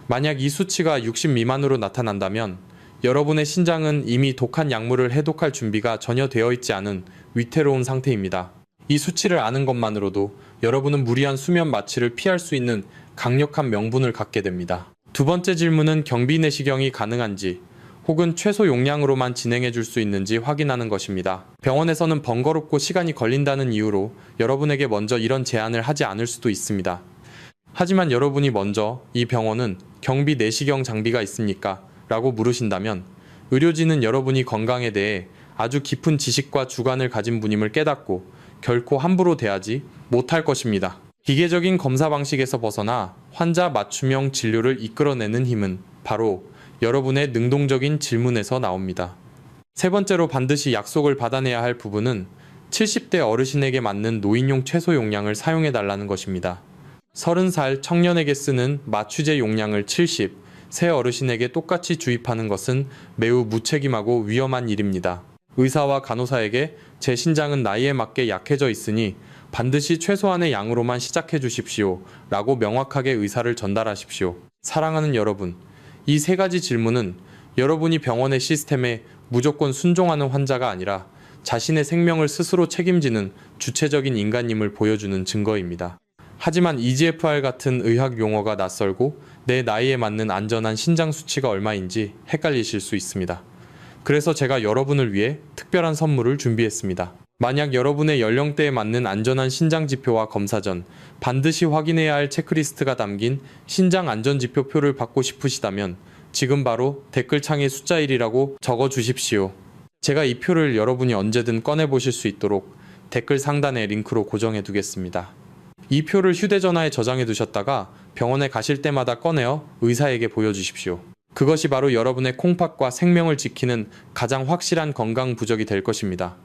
만약 이 수치가 60 미만으로 나타난다면 여러분의 신장은 이미 독한 약물을 해독할 준비가 전혀 되어 있지 않은 위태로운 상태입니다. 이 수치를 아는 것만으로도 여러분은 무리한 수면 마취를 피할 수 있는 강력한 명분을 갖게 됩니다. 두 번째 질문은 경비 내시경이 가능한지 혹은 최소 용량으로만 진행해 줄 수 있는지 확인하는 것입니다. 병원에서는 번거롭고 시간이 걸린다는 이유로 여러분에게 먼저 이런 제안을 하지 않을 수도 있습니다. 하지만 여러분이 먼저 이 병원은 경비 내시경 장비가 있습니까? 라고 물으신다면 의료진은 여러분이 건강에 대해 아주 깊은 지식과 주관을 가진 분임을 깨닫고 결코 함부로 대하지 못할 것입니다. 기계적인 검사 방식에서 벗어나 환자 맞춤형 진료를 이끌어내는 힘은 바로 여러분의 능동적인 질문에서 나옵니다. 세 번째로 반드시 약속을 받아내야 할 부분은 70대 어르신에게 맞는 노인용 채소 용량을 사용해 달라는 것입니다. 30살 청년에게 쓰는 마취제 용량을 70, 새 어르신에게 똑같이 주입하는 것은 매우 무책임하고 위험한 일입니다. 의사와 간호사에게 제 신장은 나이에 맞게 약해져 있으니 반드시 최소한의 양으로만 시작해 주십시오 라고 명확하게 의사를 전달하십시오. 사랑하는 여러분, 이 세 가지 질문은 여러분이 병원의 시스템에 무조건 순종하는 환자가 아니라 자신의 생명을 스스로 책임지는 주체적인 인간임을 보여주는 증거입니다. 하지만 EGFR 같은 의학 용어가 낯설고 내 나이에 맞는 안전한 신장 수치가 얼마인지 헷갈리실 수 있습니다. 그래서 제가 여러분을 위해 특별한 선물을 준비했습니다. 만약 여러분의 연령대에 맞는 안전한 신장 지표와 검사 전 반드시 확인해야 할 체크리스트가 담긴 신장 안전지표표를 받고 싶으시다면 지금 바로 댓글창에 숫자 1이라고 적어 주십시오. 제가 이 표를 여러분이 언제든 꺼내보실 수 있도록 댓글 상단에 링크로 고정해 두겠습니다. 이 표를 휴대전화에 저장해 두셨다가 병원에 가실 때마다 꺼내어 의사에게 보여주십시오. 그것이 바로 여러분의 콩팥과 생명을 지키는 가장 확실한 건강 부적이 될 것입니다.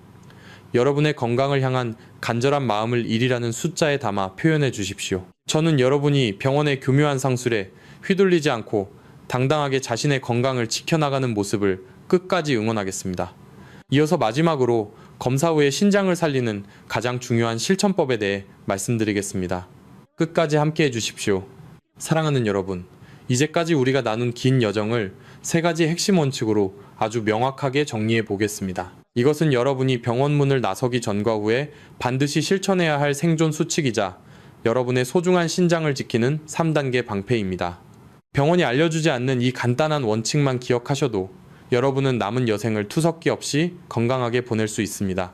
여러분의 건강을 향한 간절한 마음을 1이라는 숫자에 담아 표현해 주십시오. 저는 여러분이 병원의 교묘한 상술에 휘둘리지 않고 당당하게 자신의 건강을 지켜나가는 모습을 끝까지 응원하겠습니다. 이어서 마지막으로 검사 후에 신장을 살리는 가장 중요한 실천법에 대해 말씀드리겠습니다. 끝까지 함께해 주십시오. 사랑하는 여러분, 이제까지 우리가 나눈 긴 여정을 세 가지 핵심 원칙으로 아주 명확하게 정리해 보겠습니다. 이것은 여러분이 병원 문을 나서기 전과 후에 반드시 실천해야 할 생존 수칙이자 여러분의 소중한 신장을 지키는 3단계 방패입니다. 병원이 알려주지 않는 이 간단한 원칙만 기억하셔도 여러분은 남은 여생을 투석기 없이 건강하게 보낼 수 있습니다.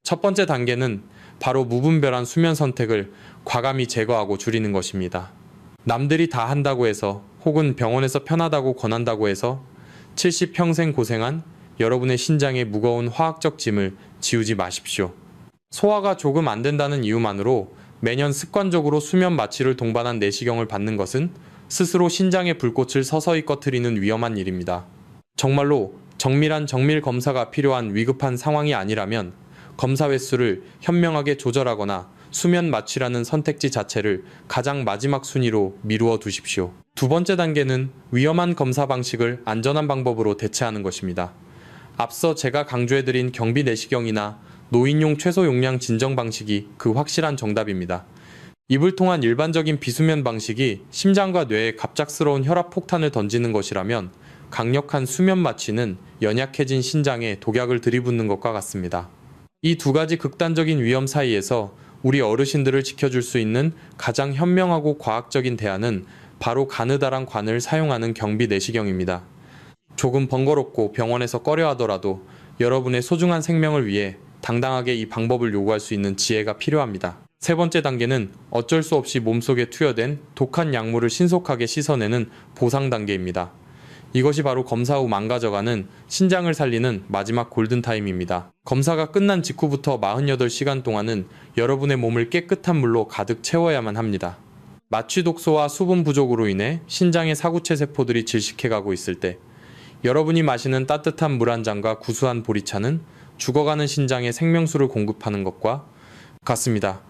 첫 번째 단계는 바로 무분별한 수면 선택을 과감히 제거하고 줄이는 것입니다. 남들이 다 한다고 해서 혹은 병원에서 편하다고 권한다고 해서 70평생 고생한 여러분의 신장에 무거운 화학적 짐을 지우지 마십시오. 소화가 조금 안 된다는 이유만으로 매년 습관적으로 수면 마취를 동반한 내시경을 받는 것은 스스로 신장의 불꽃을 서서히 꺼트리는 위험한 일입니다. 정말로 정밀한 정밀 검사가 필요한 위급한 상황이 아니라면 검사 횟수를 현명하게 조절하거나 수면 마취라는 선택지 자체를 가장 마지막 순위로 미루어 두십시오. 두 번째 단계는 위험한 검사 방식을 안전한 방법으로 대체하는 것입니다. 앞서 제가 강조해드린 경비 내시경이나 노인용 최소 용량 진정 방식이 그 확실한 정답입니다. 입을 통한 일반적인 비수면 방식이 심장과 뇌에 갑작스러운 혈압 폭탄을 던지는 것이라면 강력한 수면 마취는 연약해진 신장에 독약을 들이붓는 것과 같습니다. 이 두 가지 극단적인 위험 사이에서 우리 어르신들을 지켜줄 수 있는 가장 현명하고 과학적인 대안은 바로 가느다란 관을 사용하는 경비 내시경입니다. 조금 번거롭고 병원에서 꺼려하더라도 여러분의 소중한 생명을 위해 당당하게 이 방법을 요구할 수 있는 지혜가 필요합니다. 세 번째 단계는 어쩔 수 없이 몸속에 투여된 독한 약물을 신속하게 씻어내는 보상 단계입니다. 이것이 바로 검사 후 망가져가는 신장을 살리는 마지막 골든타임입니다. 검사가 끝난 직후부터 48시간 동안은 여러분의 몸을 깨끗한 물로 가득 채워야만 합니다. 마취 독소와 수분 부족으로 인해 신장의 사구체 세포들이 질식해가고 있을 때 여러분이 마시는 따뜻한 물 한 잔과 구수한 보리차는 죽어가는 신장에 생명수를 공급하는 것과 같습니다.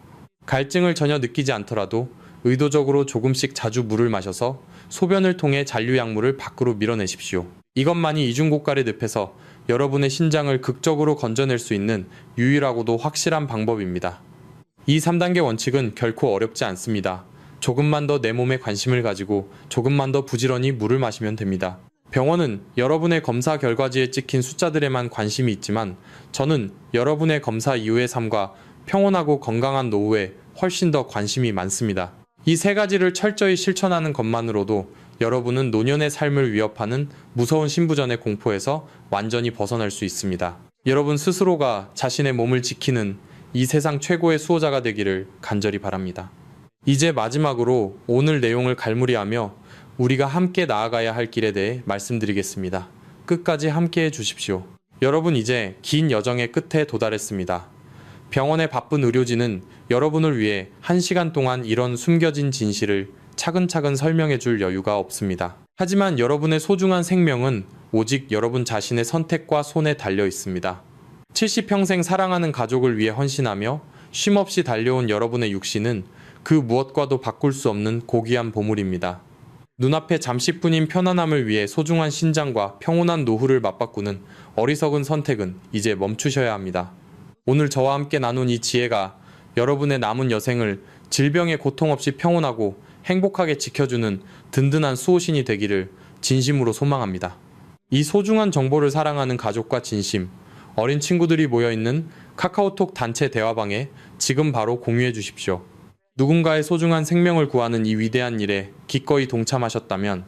갈증을 전혀 느끼지 않더라도 의도적으로 조금씩 자주 물을 마셔서 소변을 통해 잔류약물을 밖으로 밀어내십시오. 이것만이 이중고가의 늪에서 여러분의 신장을 극적으로 건져낼 수 있는 유일하고도 확실한 방법입니다. 이 3단계 원칙은 결코 어렵지 않습니다. 조금만 더 내 몸에 관심을 가지고 조금만 더 부지런히 물을 마시면 됩니다. 병원은 여러분의 검사 결과지에 찍힌 숫자들에만 관심이 있지만 저는 여러분의 검사 이후의 삶과 평온하고 건강한 노후에 훨씬 더 관심이 많습니다. 이 세 가지를 철저히 실천하는 것만으로도 여러분은 노년의 삶을 위협하는 무서운 신부전의 공포에서 완전히 벗어날 수 있습니다. 여러분 스스로가 자신의 몸을 지키는 이 세상 최고의 수호자가 되기를 간절히 바랍니다. 이제 마지막으로 오늘 내용을 갈무리하며 우리가 함께 나아가야 할 길에 대해 말씀드리겠습니다. 끝까지 함께해 주십시오. 여러분 이제 긴 여정의 끝에 도달했습니다. 병원의 바쁜 의료진은 여러분을 위해 1시간 동안 이런 숨겨진 진실을 차근차근 설명해 줄 여유가 없습니다. 하지만 여러분의 소중한 생명은 오직 여러분 자신의 선택과 손에 달려 있습니다. 70평생 사랑하는 가족을 위해 헌신하며 쉼없이 달려온 여러분의 육신은 그 무엇과도 바꿀 수 없는 고귀한 보물입니다. 눈앞에 잠시뿐인 편안함을 위해 소중한 신장과 평온한 노후를 맞바꾸는 어리석은 선택은 이제 멈추셔야 합니다. 오늘 저와 함께 나눈 이 지혜가 여러분의 남은 여생을 질병의 고통 없이 평온하고 행복하게 지켜주는 든든한 수호신이 되기를 진심으로 소망합니다. 이 소중한 정보를 사랑하는 가족과 진심, 어린 친구들이 모여있는 카카오톡 단체 대화방에 지금 바로 공유해 주십시오. 누군가의 소중한 생명을 구하는 이 위대한 일에 기꺼이 동참하셨다면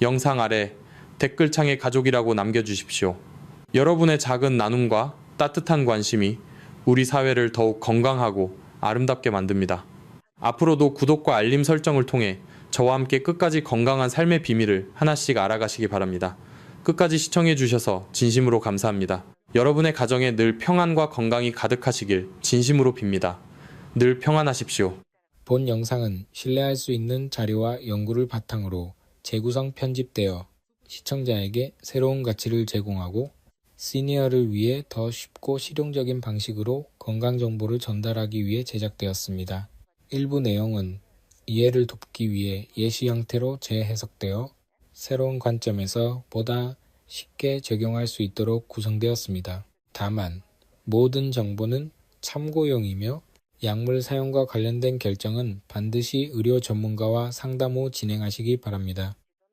영상 아래 댓글창에 가족이라고 남겨주십시오. 여러분의 작은 나눔과 따뜻한 관심이 우리 사회를 더욱 건강하고 아름답게 만듭니다. 앞으로도 구독과 알림 설정을 통해 저와 함께 끝까지 건강한 삶의 비밀을 하나씩 알아가시기 바랍니다. 끝까지 시청해 주셔서 진심으로 감사합니다. 여러분의 가정에 늘 평안과 건강이 가득하시길 진심으로 빕니다. 늘 평안하십시오. 본 영상은 신뢰할 수 있는 자료와 연구를 바탕으로 재구성 편집되어 시청자에게 새로운 가치를 제공하고 시니어를 위해 더 쉽고 실용적인 방식으로 건강 정보를 전달하기 위해 제작되었습니다. 일부 내용은 이해를 돕기 위해 예시 형태로 재해석되어 새로운 관점에서 보다 쉽게 적용할 수 있도록 구성되었습니다. 다만 모든 정보는 참고용이며 약물 사용과 관련된 결정은 반드시 의료 전문가와 상담 후 진행하시기 바랍니다.